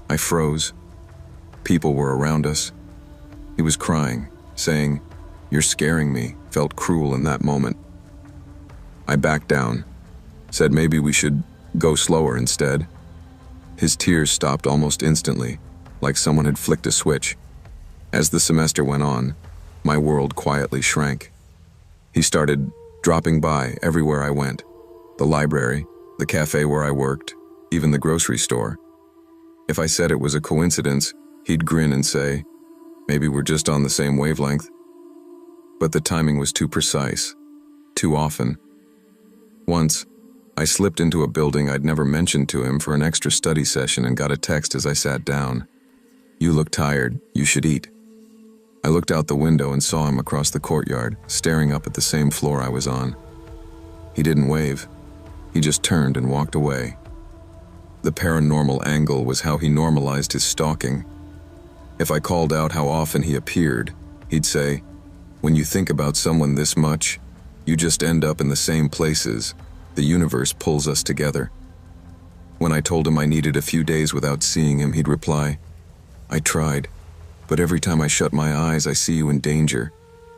I froze. People were around us. He was crying, saying, "You're scaring me," felt cruel in that moment. I backed down, said maybe we should go slower instead. His tears stopped almost instantly, like someone had flicked a switch. As the semester went on, my world quietly shrank. He started dropping by everywhere I went. The library, the cafe where I worked, even the grocery store. If I said it was a coincidence, he'd grin and say, "Maybe we're just on the same wavelength." But the timing was too precise, too often. Once, I slipped into a building I'd never mentioned to him for an extra study session and got a text as I sat down. "You look tired, you should eat." I looked out the window and saw him across the courtyard, staring up at the same floor I was on. He didn't wave. He just turned and walked away. The paranormal angle was how he normalized his stalking. If I called out how often he appeared, he'd say, "When you think about someone this much, you just end up in the same places. The universe pulls us together." When I told him I needed a few days without seeing him, he'd reply, "I tried, but every time I shut my eyes, I see you in danger.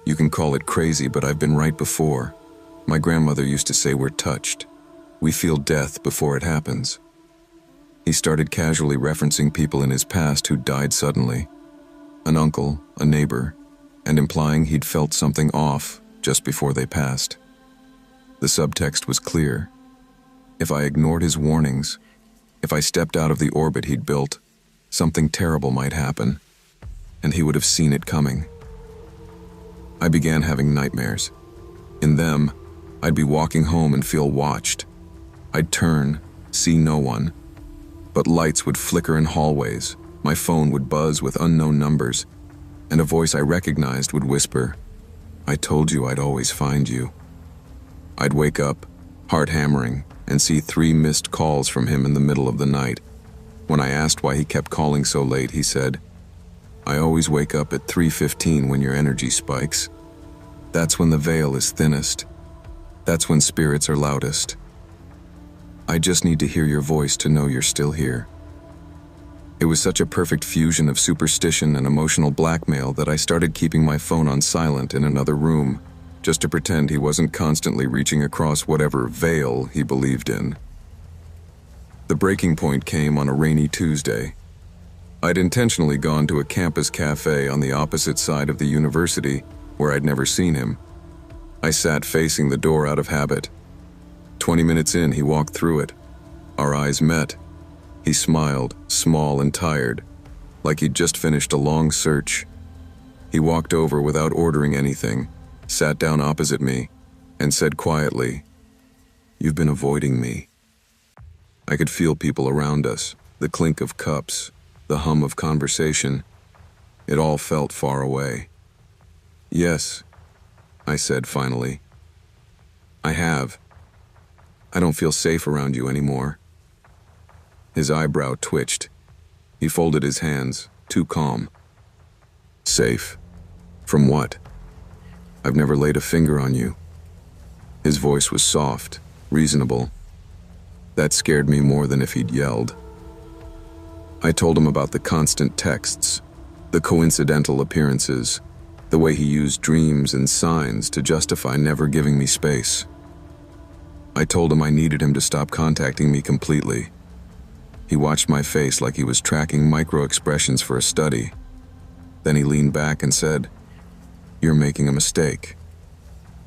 You can call it crazy, but I've been right before. My grandmother used to say we're touched. We feel death before it happens." He started casually referencing people in his past who died suddenly. An uncle, a neighbor, and implying he'd felt something off just before they passed. The subtext was clear. If I ignored his warnings, if I stepped out of the orbit he'd built, something terrible might happen, and he would have seen it coming. I began having nightmares. In them, I'd be walking home and feel watched. I'd turn, see no one, but lights would flicker in hallways, my phone would buzz with unknown numbers, and a voice I recognized would whisper, "I told you I'd always find you." I'd wake up, heart hammering, and see 3 missed calls from him in the middle of the night. When I asked why he kept calling so late, he said, "I always wake up at 3:15 when your energy spikes. That's when the veil is thinnest. That's when spirits are loudest. I just need to hear your voice to know you're still here." It was such a perfect fusion of superstition and emotional blackmail that I started keeping my phone on silent in another room, just to pretend he wasn't constantly reaching across whatever veil he believed in. The breaking point came on a rainy Tuesday. I'd intentionally gone to a campus cafe on the opposite side of the university where I'd never seen him. I sat facing the door out of habit. 20 minutes in, he walked through it. Our eyes met. He smiled, small and tired, like he'd just finished a long search. He walked over without ordering anything, sat down opposite me, and said quietly, "You've been avoiding me." I could feel people around us, the clink of cups, the hum of conversation. It all felt far away. "Yes," I said finally. "I have. I don't feel safe around you anymore." His eyebrow twitched. He folded his hands, too calm. "Safe? From what? I've never laid a finger on you." His voice was soft, reasonable. That scared me more than if he'd yelled. I told him about the constant texts, the coincidental appearances, the way he used dreams and signs to justify never giving me space. I told him I needed him to stop contacting me completely. He watched my face like he was tracking micro-expressions for a study. Then he leaned back and said, "You're making a mistake."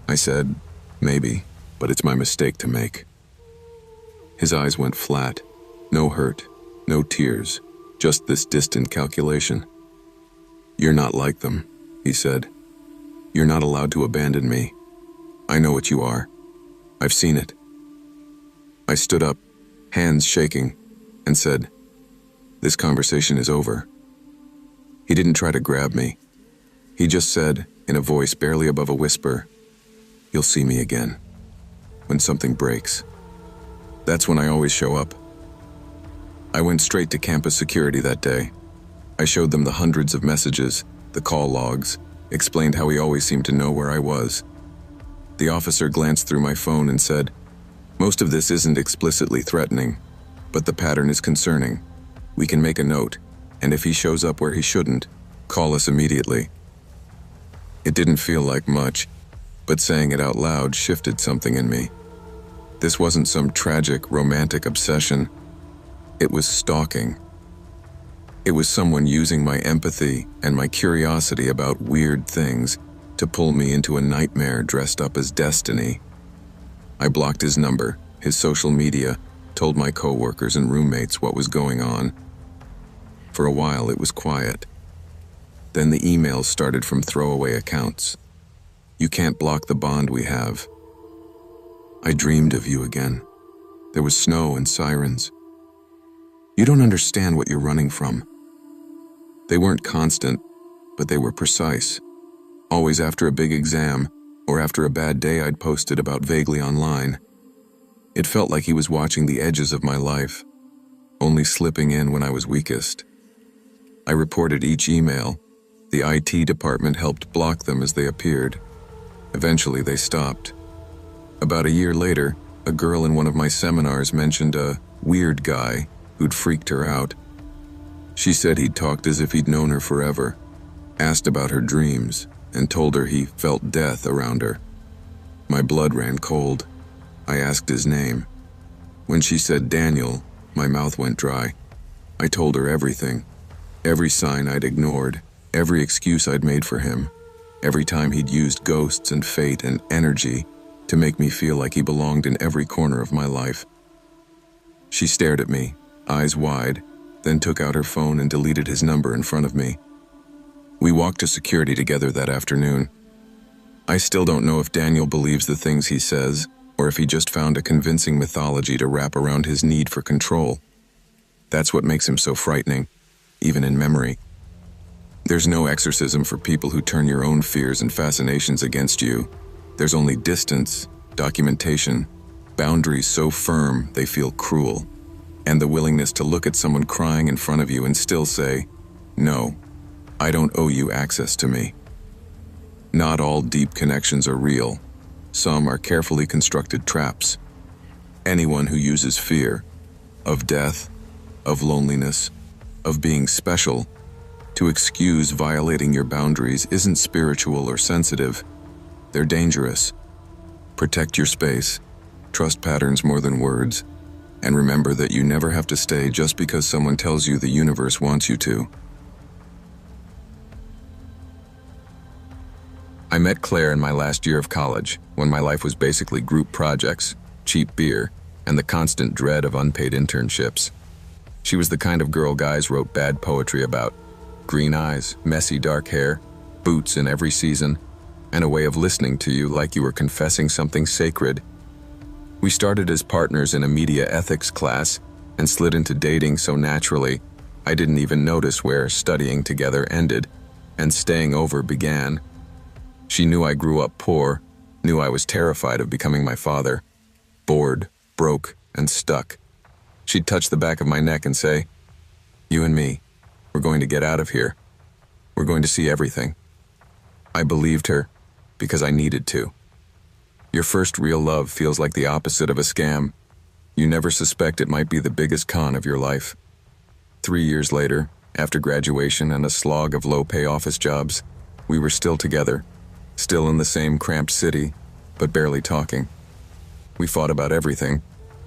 I said, "Maybe, but it's my mistake to make." His eyes went flat. No hurt, no tears, just this distant calculation. "You're not like them," he said. "You're not allowed to abandon me. I know what you are. I've seen it." I stood up, hands shaking, and said, "This conversation is over. He didn't try to grab me. He just said, in a voice barely above a whisper, "You'll see me again. When something breaks." That's when I always show up. I went straight to campus security that day. I showed them the hundreds of messages, the call logs, explained how he always seemed to know where I was. The officer glanced through my phone and said, "Most of this isn't explicitly threatening, but the pattern is concerning. We can make a note, and if he shows up where he shouldn't, call us immediately." It didn't feel like much, but saying it out loud shifted something in me. This wasn't some tragic, romantic obsession. It was stalking. It was someone using my empathy and my curiosity about weird things to pull me into a nightmare dressed up as destiny. I blocked his number, his social media, told my coworkers and roommates what was going on. For a while, it was quiet. Then the emails started from throwaway accounts. "You can't block the bond we have. I dreamed of you again. There was snow and sirens. You don't understand what you're running from." They weren't constant, but they were precise. Always after a big exam, or after a bad day I'd posted about vaguely online. It felt like he was watching the edges of my life, only slipping in when I was weakest. I reported each email. The IT department helped block them as they appeared. Eventually they stopped. About a year later, a girl in one of my seminars mentioned a weird guy who'd freaked her out. She said he'd talked as if he'd known her forever, asked about her dreams, and told her he felt death around her. My blood ran cold. I asked his name. When she said Daniel, my mouth went dry. I told her everything. Every sign I'd ignored, every excuse I'd made for him, every time he'd used ghosts and fate and energy to make me feel like he belonged in every corner of my life. She stared at me, eyes wide, then took out her phone and deleted his number in front of me. We walked to security together that afternoon. I still don't know if Daniel believes the things he says, or if he just found a convincing mythology to wrap around his need for control. That's what makes him so frightening, even in memory. There's no exorcism for people who turn your own fears and fascinations against you. There's only distance, documentation, boundaries so firm they feel cruel, and the willingness to look at someone crying in front of you and still say, "No, I don't owe you access to me." Not all deep connections are real. Some are carefully constructed traps. Anyone who uses fear, of death, of loneliness, of being special, to excuse violating your boundaries isn't spiritual or sensitive. They're dangerous. Protect your space, trust patterns more than words, and remember that you never have to stay just because someone tells you the universe wants you to. I met Claire in my last year of college, when my life was basically group projects, cheap beer, and the constant dread of unpaid internships. She was the kind of girl guys wrote bad poetry about. Green eyes, messy dark hair, boots in every season, and a way of listening to you like you were confessing something sacred. We started as partners in a media ethics class and slid into dating so naturally, I didn't even notice where studying together ended and staying over began. She knew I grew up poor, knew I was terrified of becoming my father, bored, broke, and stuck. She'd touch the back of my neck and say, "You and me, we're going to get out of here. We're going to see everything." I believed her because I needed to. Your first real love feels like the opposite of a scam. You never suspect it might be the biggest con of your life. 3 years later, after graduation and a slog of low-pay office jobs, we were still together, still in the same cramped city, but barely talking. We fought about everything: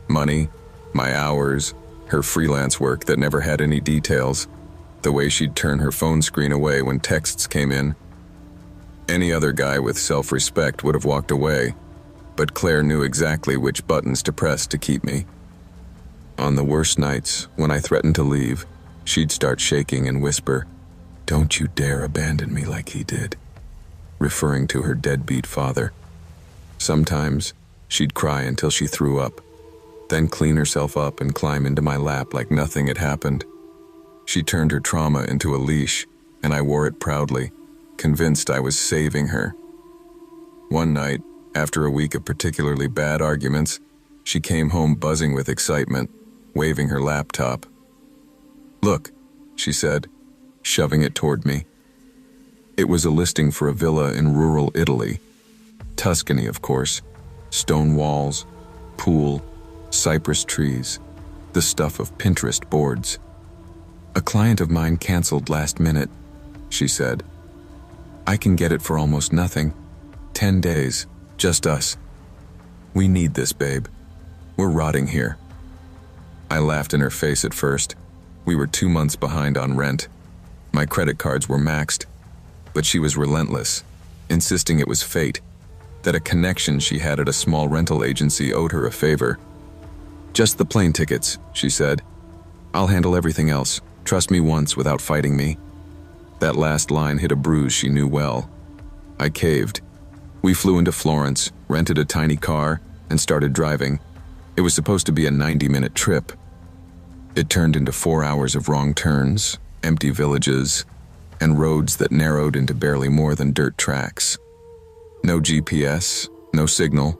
money, my hours, her freelance work that never had any details, the way she'd turn her phone screen away when texts came in. Any other guy with self-respect would have walked away, but Claire knew exactly which buttons to press to keep me. On the worst nights, when I threatened to leave, she'd start shaking and whisper, "Don't you dare abandon me like he did," referring to her deadbeat father. Sometimes, she'd cry until she threw up, then clean herself up and climb into my lap like nothing had happened. She turned her trauma into a leash and I wore it proudly, convinced I was saving her. One night, after a week of particularly bad arguments, she came home buzzing with excitement, waving her laptop. "Look," she said, shoving it toward me. It was a listing for a villa in rural Italy. Tuscany, of course. Stone walls, pool, cypress trees, the stuff of Pinterest boards. "A client of mine canceled last minute," she said. "I can get it for almost nothing. 10 days, just us. We need this, babe. We're rotting here." I laughed in her face at first. We were 2 months behind on rent. My credit cards were maxed, but she was relentless, insisting it was fate, that a connection she had at a small rental agency owed her a favor. "Just the plane tickets," she said. "I'll handle everything else. Trust me once without fighting me." That last line hit a bruise she knew well. I caved. We flew into Florence, rented a tiny car, and started driving. It was supposed to be a 90-minute trip. It turned into 4 hours of wrong turns, empty villages, and roads that narrowed into barely more than dirt tracks. No GPS, no signal,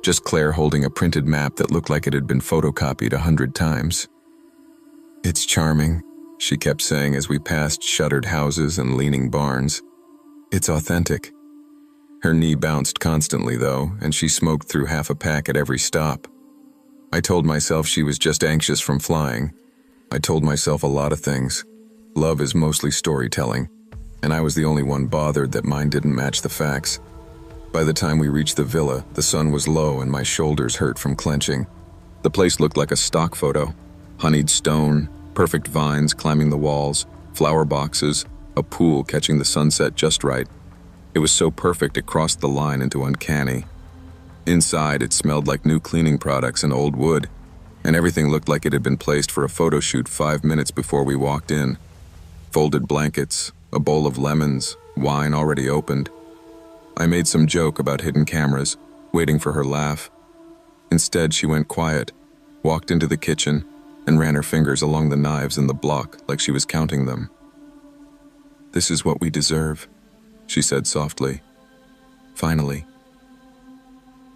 just Claire holding a printed map that looked like it had been photocopied 100 times. "It's charming," she kept saying as we passed shuttered houses and leaning barns. "It's authentic." Her knee bounced constantly, though, and she smoked through half a pack at every stop. I told myself she was just anxious from flying. I told myself a lot of things. Love is mostly storytelling, and I was the only one bothered that mine didn't match the facts. By the time we reached the villa, the sun was low and my shoulders hurt from clenching. The place looked like a stock photo. Honeyed stone, perfect vines climbing the walls, flower boxes, a pool catching the sunset just right. It was so perfect it crossed the line into uncanny. Inside, it smelled like new cleaning products and old wood, and everything looked like it had been placed for a photo shoot 5 minutes before we walked in. Folded blankets, a bowl of lemons, wine already opened. I made some joke about hidden cameras, waiting for her laugh. Instead, she went quiet, walked into the kitchen, and ran her fingers along the knives in the block like she was counting them. "This is what we deserve," she said softly. "Finally."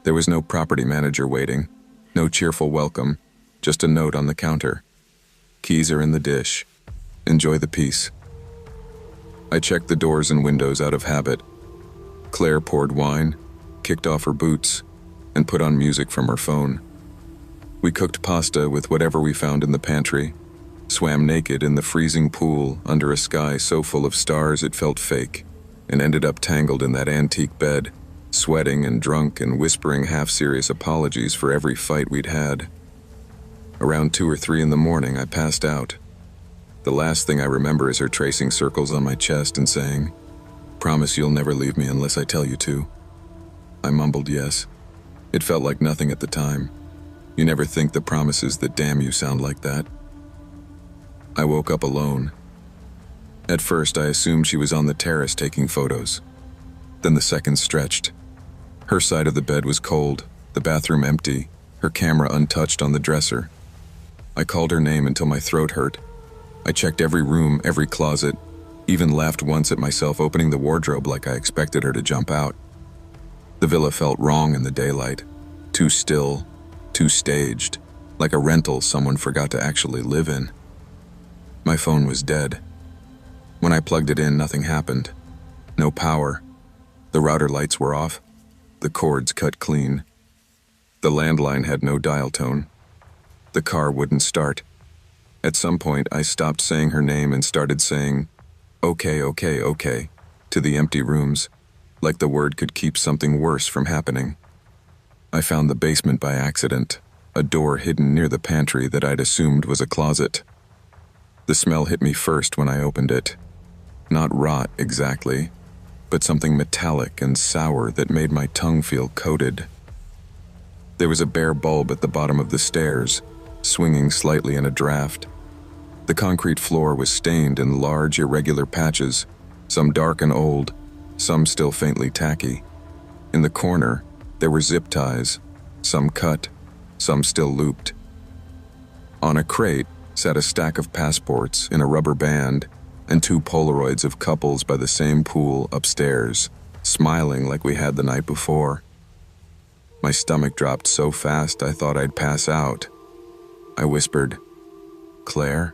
There was no property manager waiting, no cheerful welcome, just a note on the counter. "Keys are in the dish. Enjoy the peace." I checked the doors and windows out of habit. Claire poured wine, kicked off her boots, and put on music from her phone. We cooked pasta with whatever we found in the pantry, swam naked in the freezing pool under a sky so full of stars it felt fake, and ended up tangled in that antique bed, sweating and drunk and whispering half-serious apologies for every fight we'd had. Around 2 or 3 in the morning, I passed out. The last thing I remember is her tracing circles on my chest and saying, "Promise you'll never leave me unless I tell you to." I mumbled yes. It felt like nothing at the time. You never think the promises that damn you sound like that. I woke up alone. At first, I assumed she was on the terrace taking photos. Then the seconds stretched. Her side of the bed was cold, the bathroom empty, her camera untouched on the dresser. I called her name until my throat hurt. I checked every room, every closet, even laughed once at myself opening the wardrobe like I expected her to jump out. The villa felt wrong in the daylight. Too still, too staged, like a rental someone forgot to actually live in. My phone was dead. When I plugged it in, nothing happened. No power. The router lights were off. The cords cut clean. The landline had no dial tone. The car wouldn't start. At some point, I stopped saying her name and started saying, "Okay, okay, okay," to the empty rooms, like the word could keep something worse from happening. I found the basement by accident, a door hidden near the pantry that I'd assumed was a closet. The smell hit me first when I opened it. Not rot exactly, but something metallic and sour that made my tongue feel coated. There was a bare bulb at the bottom of the stairs, swinging slightly in a draft. The concrete floor was stained in large, irregular patches, some dark and old, some still faintly tacky. In the corner, there were zip ties, some cut, some still looped. On a crate sat a stack of passports in a rubber band, and 2 Polaroids of couples by the same pool upstairs, smiling like we had the night before. My stomach dropped so fast I thought I'd pass out. I whispered, "Claire?"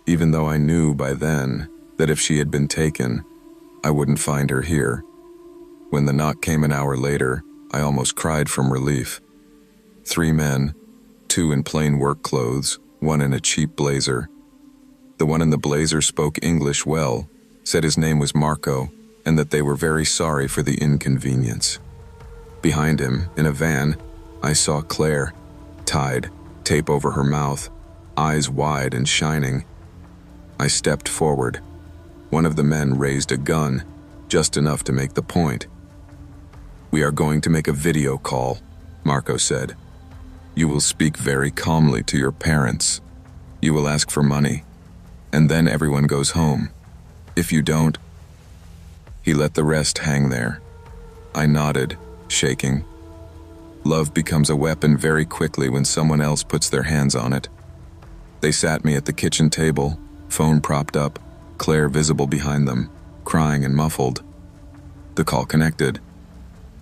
Even though I knew by then that if she had been taken, I wouldn't find her here. When the knock came an hour later, I almost cried from relief. 3 men, 2 in plain work clothes, 1 in a cheap blazer. The one in the blazer spoke English well, said his name was Marco, and that they were very sorry for the inconvenience. Behind him, in a van, I saw Claire, tied, tape over her mouth, eyes wide and shining. I stepped forward. One of the men raised a gun, just enough to make the point. "We are going to make a video call," Marco said. "You will speak very calmly to your parents. You will ask for money, and then everyone goes home. If you don't..." He let the rest hang there. I nodded, shaking. Love becomes a weapon very quickly when someone else puts their hands on it. They sat me at the kitchen table, phone propped up, Claire visible behind them, crying and muffled. The call connected.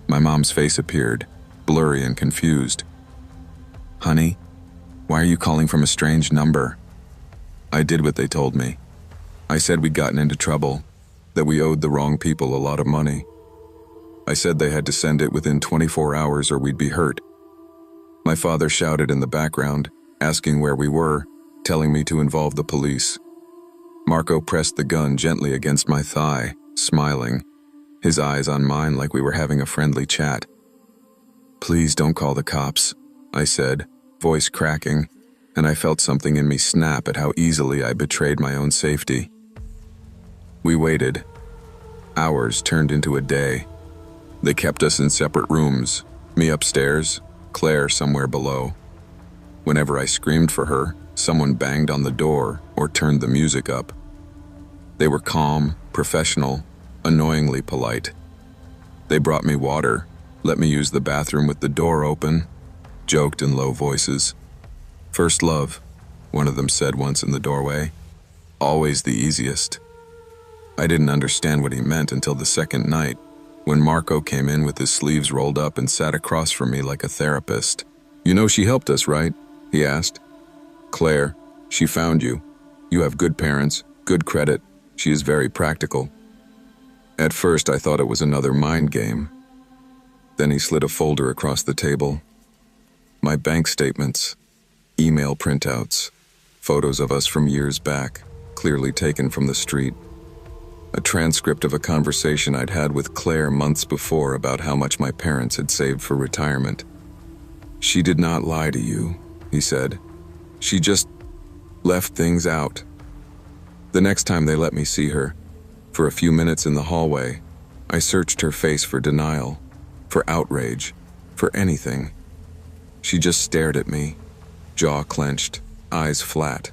My mom's face appeared, blurry and confused. "Honey, why are you calling from a strange number?" I did what they told me. I said we'd gotten into trouble, that we owed the wrong people a lot of money. I said they had to send it within 24 hours or we'd be hurt. My father shouted in the background, asking where we were, telling me to involve the police. Marco pressed the gun gently against my thigh, smiling, his eyes on mine like we were having a friendly chat. "Please don't call the cops," I said, voice cracking, and I felt something in me snap at how easily I betrayed my own safety. We waited. Hours turned into a day. They kept us in separate rooms, me upstairs, Claire somewhere below. Whenever I screamed for her, someone banged on the door or turned the music up. They were calm, professional, annoyingly polite. They brought me water, let me use the bathroom with the door open, joked in low voices. "First love," one of them said once in the doorway. "Always the easiest." I didn't understand what he meant until the second night, when Marco came in with his sleeves rolled up and sat across from me like a therapist. "You know she helped us, right?" he asked. "Claire, she found you. You have good parents, good credit. She is very practical." At first I thought it was another mind game. Then he slid a folder across the table. My bank statements, email printouts, photos of us from years back, clearly taken from the street. A transcript of a conversation I'd had with Claire months before about how much my parents had saved for retirement. "She did not lie to you," he said. "She just left things out." The next time they let me see her, for a few minutes in the hallway, I searched her face for denial, for outrage, for anything. She just stared at me, jaw clenched, eyes flat.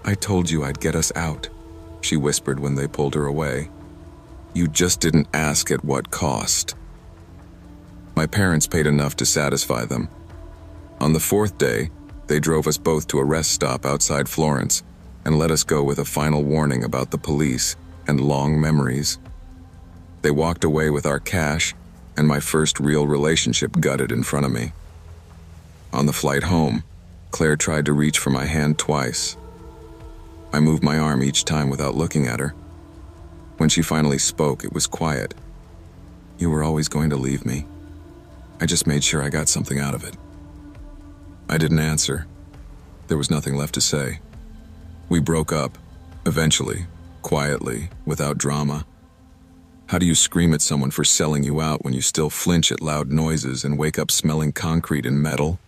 "I told you I'd get us out," she whispered when they pulled her away. "You just didn't ask at what cost." My parents paid enough to satisfy them. On the 4th day, they drove us both to a rest stop outside Florence and let us go with a final warning about the police and long memories. They walked away with our cash and my first real relationship gutted in front of me. On the flight home, Claire tried to reach for my hand twice. I moved my arm each time without looking at her. When she finally spoke, it was quiet. "You were always going to leave me. I just made sure I got something out of it." I didn't answer. There was nothing left to say. We broke up, eventually, quietly, without drama. How do you scream at someone for selling you out when you still flinch at loud noises and wake up smelling concrete and metal?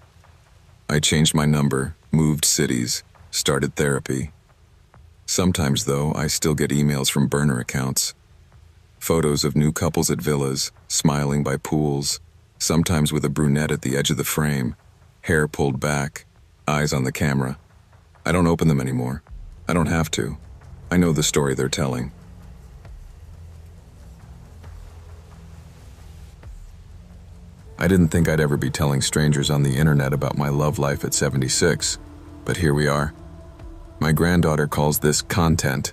I changed my number, moved cities, started therapy. Sometimes, though, I still get emails from burner accounts. Photos of new couples at villas, smiling by pools, sometimes with a brunette at the edge of the frame, hair pulled back, eyes on the camera. I don't open them anymore. I don't have to. I know the story they're telling. I didn't think I'd ever be telling strangers on the internet about my love life at 76, but here we are. My granddaughter calls this content,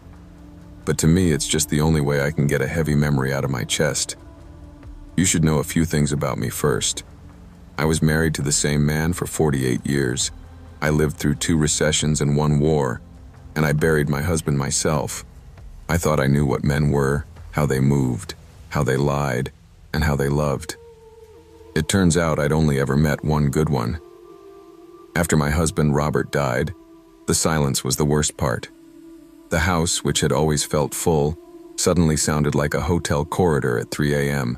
but to me it's just the only way I can get a heavy memory out of my chest. You should know a few things about me first. I was married to the same man for 48 years. I lived through 2 recessions and 1 war, and I buried my husband myself. I thought I knew what men were, how they moved, how they lied, and how they loved. It turns out I'd only ever met one good one. After my husband Robert died, the silence was the worst part. The house, which had always felt full, suddenly sounded like a hotel corridor at 3 a.m.,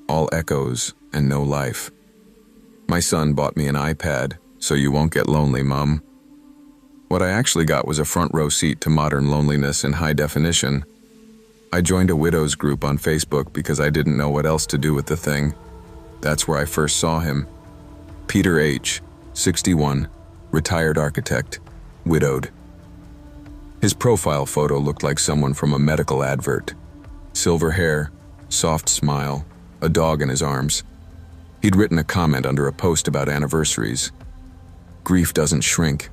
all echoes and no life. My son bought me an iPad, so you won't get lonely, Mum. What I actually got was a front row seat to modern loneliness in high definition. I joined a widows group on Facebook because I didn't know what else to do with the thing. That's where I first saw him. Peter H., 61, retired architect, widowed. His profile photo looked like someone from a medical advert. Silver hair, soft smile, a dog in his arms. He'd written a comment under a post about anniversaries. Grief doesn't shrink.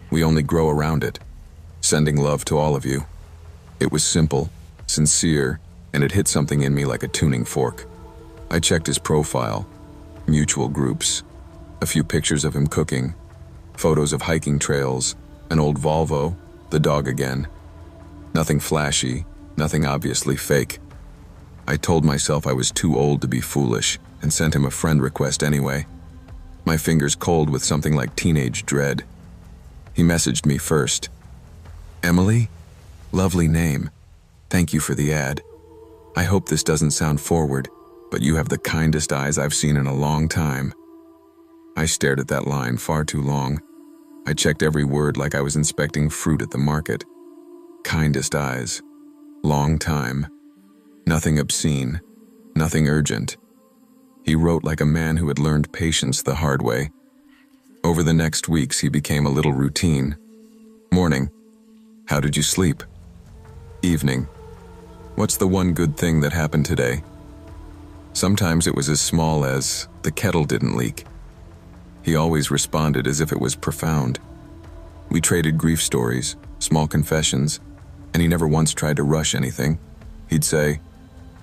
We only grow around it. Sending love to all of you. It was simple, sincere, and it hit something in me like a tuning fork. I checked his profile, mutual groups, a few pictures of him cooking, photos of hiking trails, an old Volvo, the dog again. Nothing flashy, nothing obviously fake. I told myself I was too old to be foolish and sent him a friend request anyway. My fingers cold with something like teenage dread. He messaged me first. Emily? Lovely name. Thank you for the ad. I hope this doesn't sound forward, but you have the kindest eyes I've seen in a long time. I stared at that line far too long. I checked every word like I was inspecting fruit at the market. Kindest eyes. Long time. Nothing obscene. Nothing urgent. He wrote like a man who had learned patience the hard way. Over the next weeks, he became a little routine. Morning. How did you sleep? Evening. What's the one good thing that happened today? Sometimes it was as small as the kettle didn't leak. He always responded as if it was profound. We traded grief stories, small confessions, and he never once tried to rush anything. He'd say,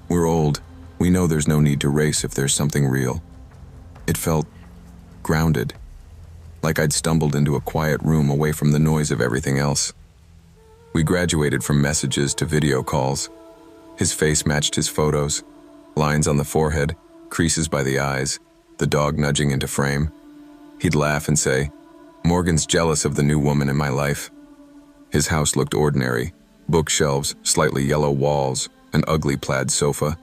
"We're old. We know there's no need to race if there's something real." It felt grounded, like I'd stumbled into a quiet room away from the noise of everything else. We graduated from messages to video calls. His face matched his photos, lines on the forehead, creases by the eyes, the dog nudging into frame. He'd laugh and say, "Morgan's jealous of the new woman in my life." His house looked ordinary, bookshelves, slightly yellow walls, an ugly plaid sofa.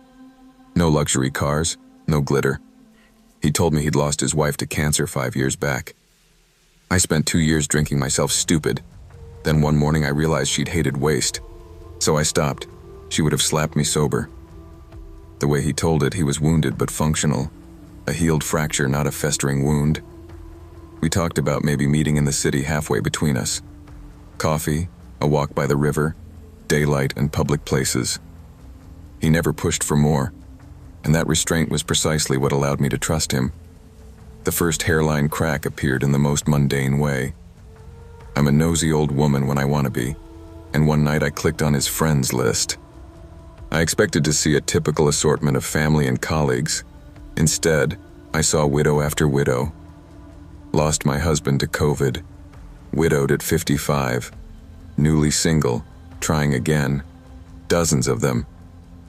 No luxury cars, no glitter. He told me he'd lost his wife to cancer 5 years back. I spent 2 years drinking myself stupid. Then one morning I realized she'd hated waste. So I stopped. She would have slapped me sober. The way he told it, he was wounded but functional. A healed fracture, not a festering wound. We talked about maybe meeting in the city halfway between us. Coffee, a walk by the river, daylight and public places. He never pushed for more, and that restraint was precisely what allowed me to trust him. The first hairline crack appeared in the most mundane way. I'm a nosy old woman when I want to be, and one night I clicked on his friends list. I expected to see a typical assortment of family and colleagues. Instead, I saw widow after widow. Lost my husband to COVID. Widowed at 55. Newly single, trying again. Dozens of them.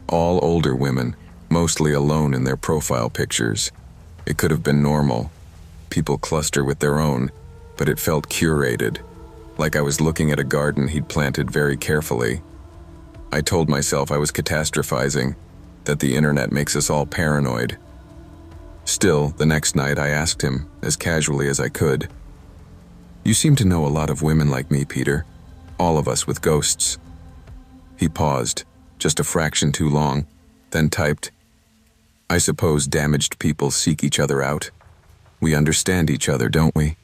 All older women, mostly alone in their profile pictures. It could have been normal. People cluster with their own, but it felt curated, like I was looking at a garden he'd planted very carefully. I told myself I was catastrophizing, that the internet makes us all paranoid. Still, the next night I asked him, as casually as I could, "You seem to know a lot of women like me, Peter. All of us with ghosts." He paused, just a fraction too long, then typed, "I suppose damaged people seek each other out. We understand each other, don't we?"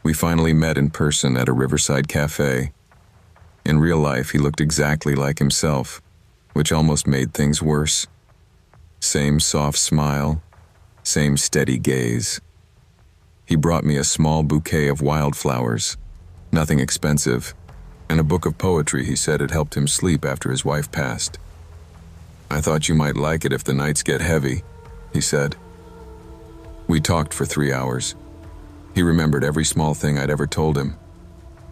We finally met in person at a riverside cafe. In real life, he looked exactly like himself, which almost made things worse. Same soft smile, same steady gaze. He brought me a small bouquet of wildflowers. Nothing expensive, and a book of poetry he said had helped him sleep after his wife passed. "I thought you might like it if the nights get heavy," he said. We talked for 3 hours. He remembered every small thing I'd ever told him.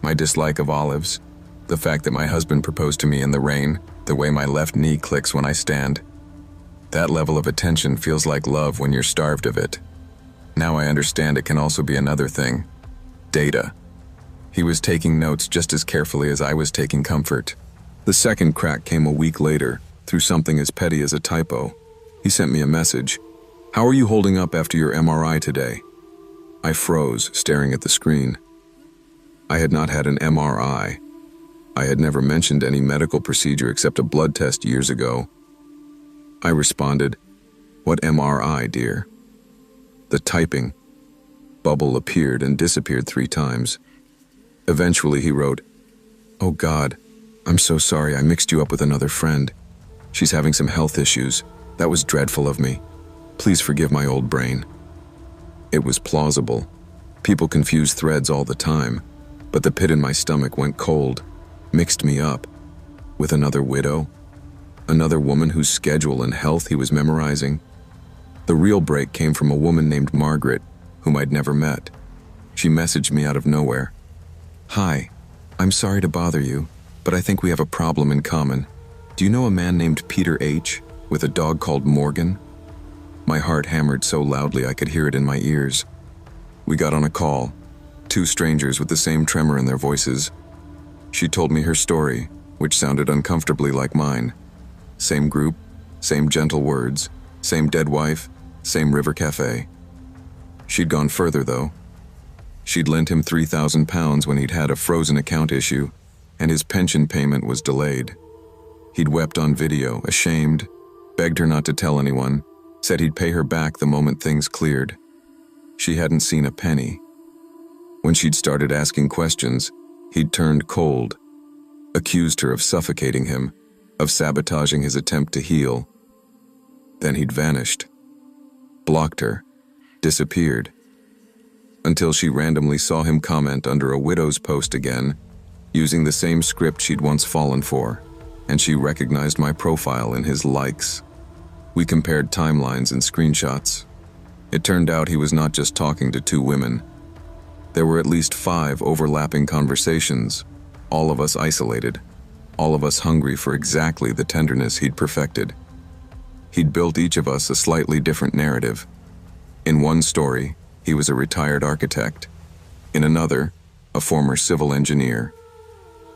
My dislike of olives, the fact that my husband proposed to me in the rain, the way my left knee clicks when I stand. That level of attention feels like love when you're starved of it. Now I understand it can also be another thing. Data. He was taking notes just as carefully as I was taking comfort. The second crack came a week later, through something as petty as a typo. He sent me a message. "How are you holding up after your MRI today?" I froze, staring at the screen. I had not had an MRI. I had never mentioned any medical procedure except a blood test years ago. I responded, "What MRI, dear?" The typing bubble appeared and disappeared 3 times. Eventually he wrote, "Oh God, I'm so sorry I mixed you up with another friend. She's having some health issues. That was dreadful of me. Please forgive my old brain." It was plausible. People confuse threads all the time, but the pit in my stomach went cold, mixed me up. With another widow? Another woman whose schedule and health he was memorizing? The real break came from a woman named Margaret, whom I'd never met. She messaged me out of nowhere. "Hi, I'm sorry to bother you, but I think we have a problem in common. Do you know a man named Peter H., with a dog called Morgan?" My heart hammered so loudly I could hear it in my ears. We got on a call, 2 strangers with the same tremor in their voices. She told me her story, which sounded uncomfortably like mine. Same group, same gentle words, same dead wife, same river cafe. She'd gone further, though. She'd lent him £3,000 when he'd had a frozen account issue, and his pension payment was delayed. He'd wept on video, ashamed, begged her not to tell anyone, said he'd pay her back the moment things cleared. She hadn't seen a penny. When she'd started asking questions, he'd turned cold, accused her of suffocating him, of sabotaging his attempt to heal. Then he'd vanished, blocked her, disappeared, until she randomly saw him comment under a widow's post again, using the same script she'd once fallen for, and she recognized my profile in his likes. We compared timelines and screenshots. It turned out he was not just talking to 2 women. There were at least 5 overlapping conversations, all of us isolated, all of us hungry for exactly the tenderness he'd perfected. He'd built each of us a slightly different narrative. In one story, he was a retired architect. In another, a former civil engineer.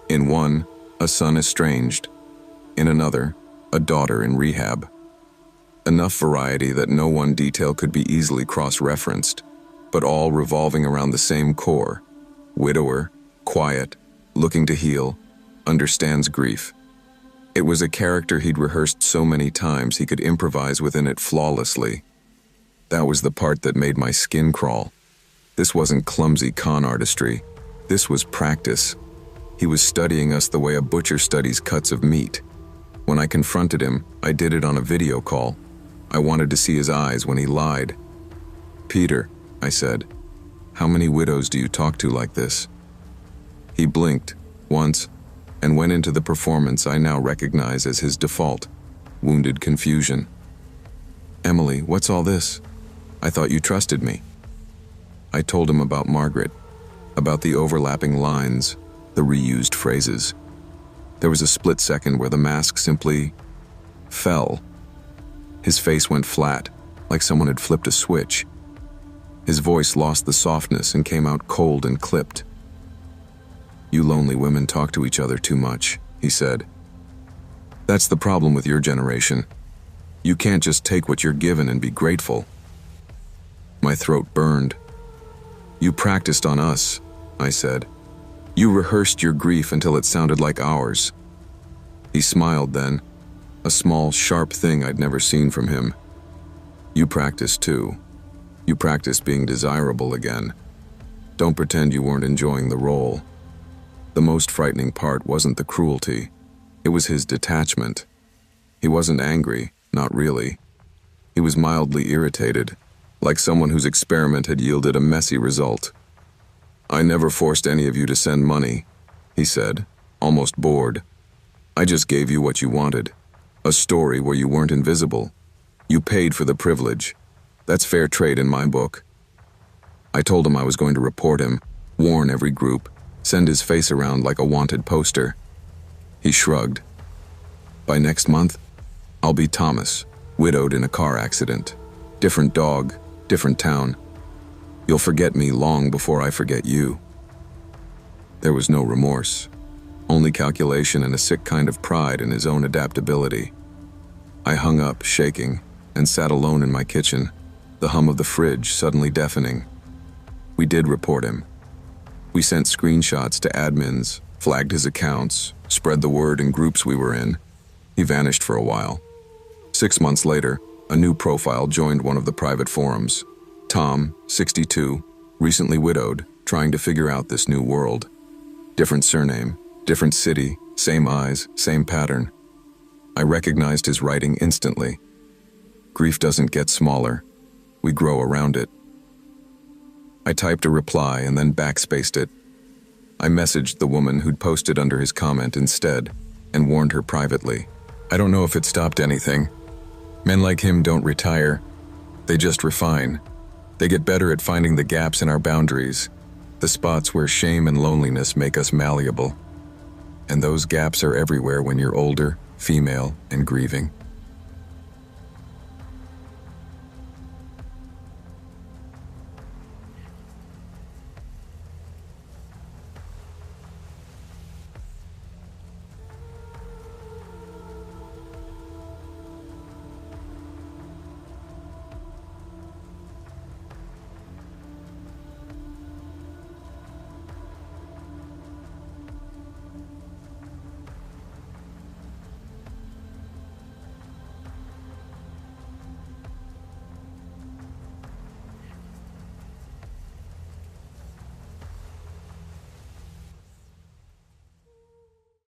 In one, a son estranged. In another, a daughter in rehab. Enough variety that no one detail could be easily cross-referenced, but all revolving around the same core. Widower, quiet, looking to heal, understands grief. It was a character he'd rehearsed so many times he could improvise within it flawlessly. That was the part that made my skin crawl. This wasn't clumsy con artistry. This was practice. He was studying us the way a butcher studies cuts of meat. When I confronted him, I did it on a video call. I wanted to see his eyes when he lied. "Peter," I said, "how many widows do you talk to like this?" He blinked, once, and went into the performance I now recognize as his default, wounded confusion. "Emily, what's all this? I thought you trusted me." I told him about Margaret, about the overlapping lines, the reused phrases. There was a split second where the mask simply fell. His face went flat, like someone had flipped a switch. His voice lost the softness and came out cold and clipped. "You lonely women talk to each other too much," he said. "That's the problem with your generation. You can't just take what you're given and be grateful." My throat burned. "You practiced on us," I said. "You rehearsed your grief until it sounded like ours." He smiled then, a small, sharp thing I'd never seen from him. "You practiced too. You practiced being desirable again. Don't pretend you weren't enjoying the role." The most frightening part wasn't the cruelty. It was his detachment. He wasn't angry, not really. He was mildly irritated, like someone whose experiment had yielded a messy result. I never forced any of you to send money, he said, almost bored. I just gave you what you wanted. A story where you weren't invisible. You paid for the privilege. That's fair trade in my book. I told him I was going to report him, warn every group, send his face around like a wanted poster. He shrugged. By next month, I'll be Thomas, widowed in a car accident. Different dog, different town. You'll forget me long before I forget you. There was no remorse, only calculation and a sick kind of pride in his own adaptability. I hung up, shaking, and sat alone in my kitchen, the hum of the fridge suddenly deafening. We did report him. We sent screenshots to admins, flagged his accounts, spread the word in groups we were in. He vanished for a while. 6 months later, a new profile joined one of the private forums. Tom, 62, recently widowed, trying to figure out this new world. Different surname, different city, same eyes, same pattern. I recognized his writing instantly. Grief doesn't get smaller. We grow around it. I typed a reply and then backspaced it. I messaged the woman who'd posted under his comment instead and warned her privately. I don't know if it stopped anything. Men like him don't retire. They just refine. They get better at finding the gaps in our boundaries, the spots where shame and loneliness make us malleable. And those gaps are everywhere when you're older, female, and grieving.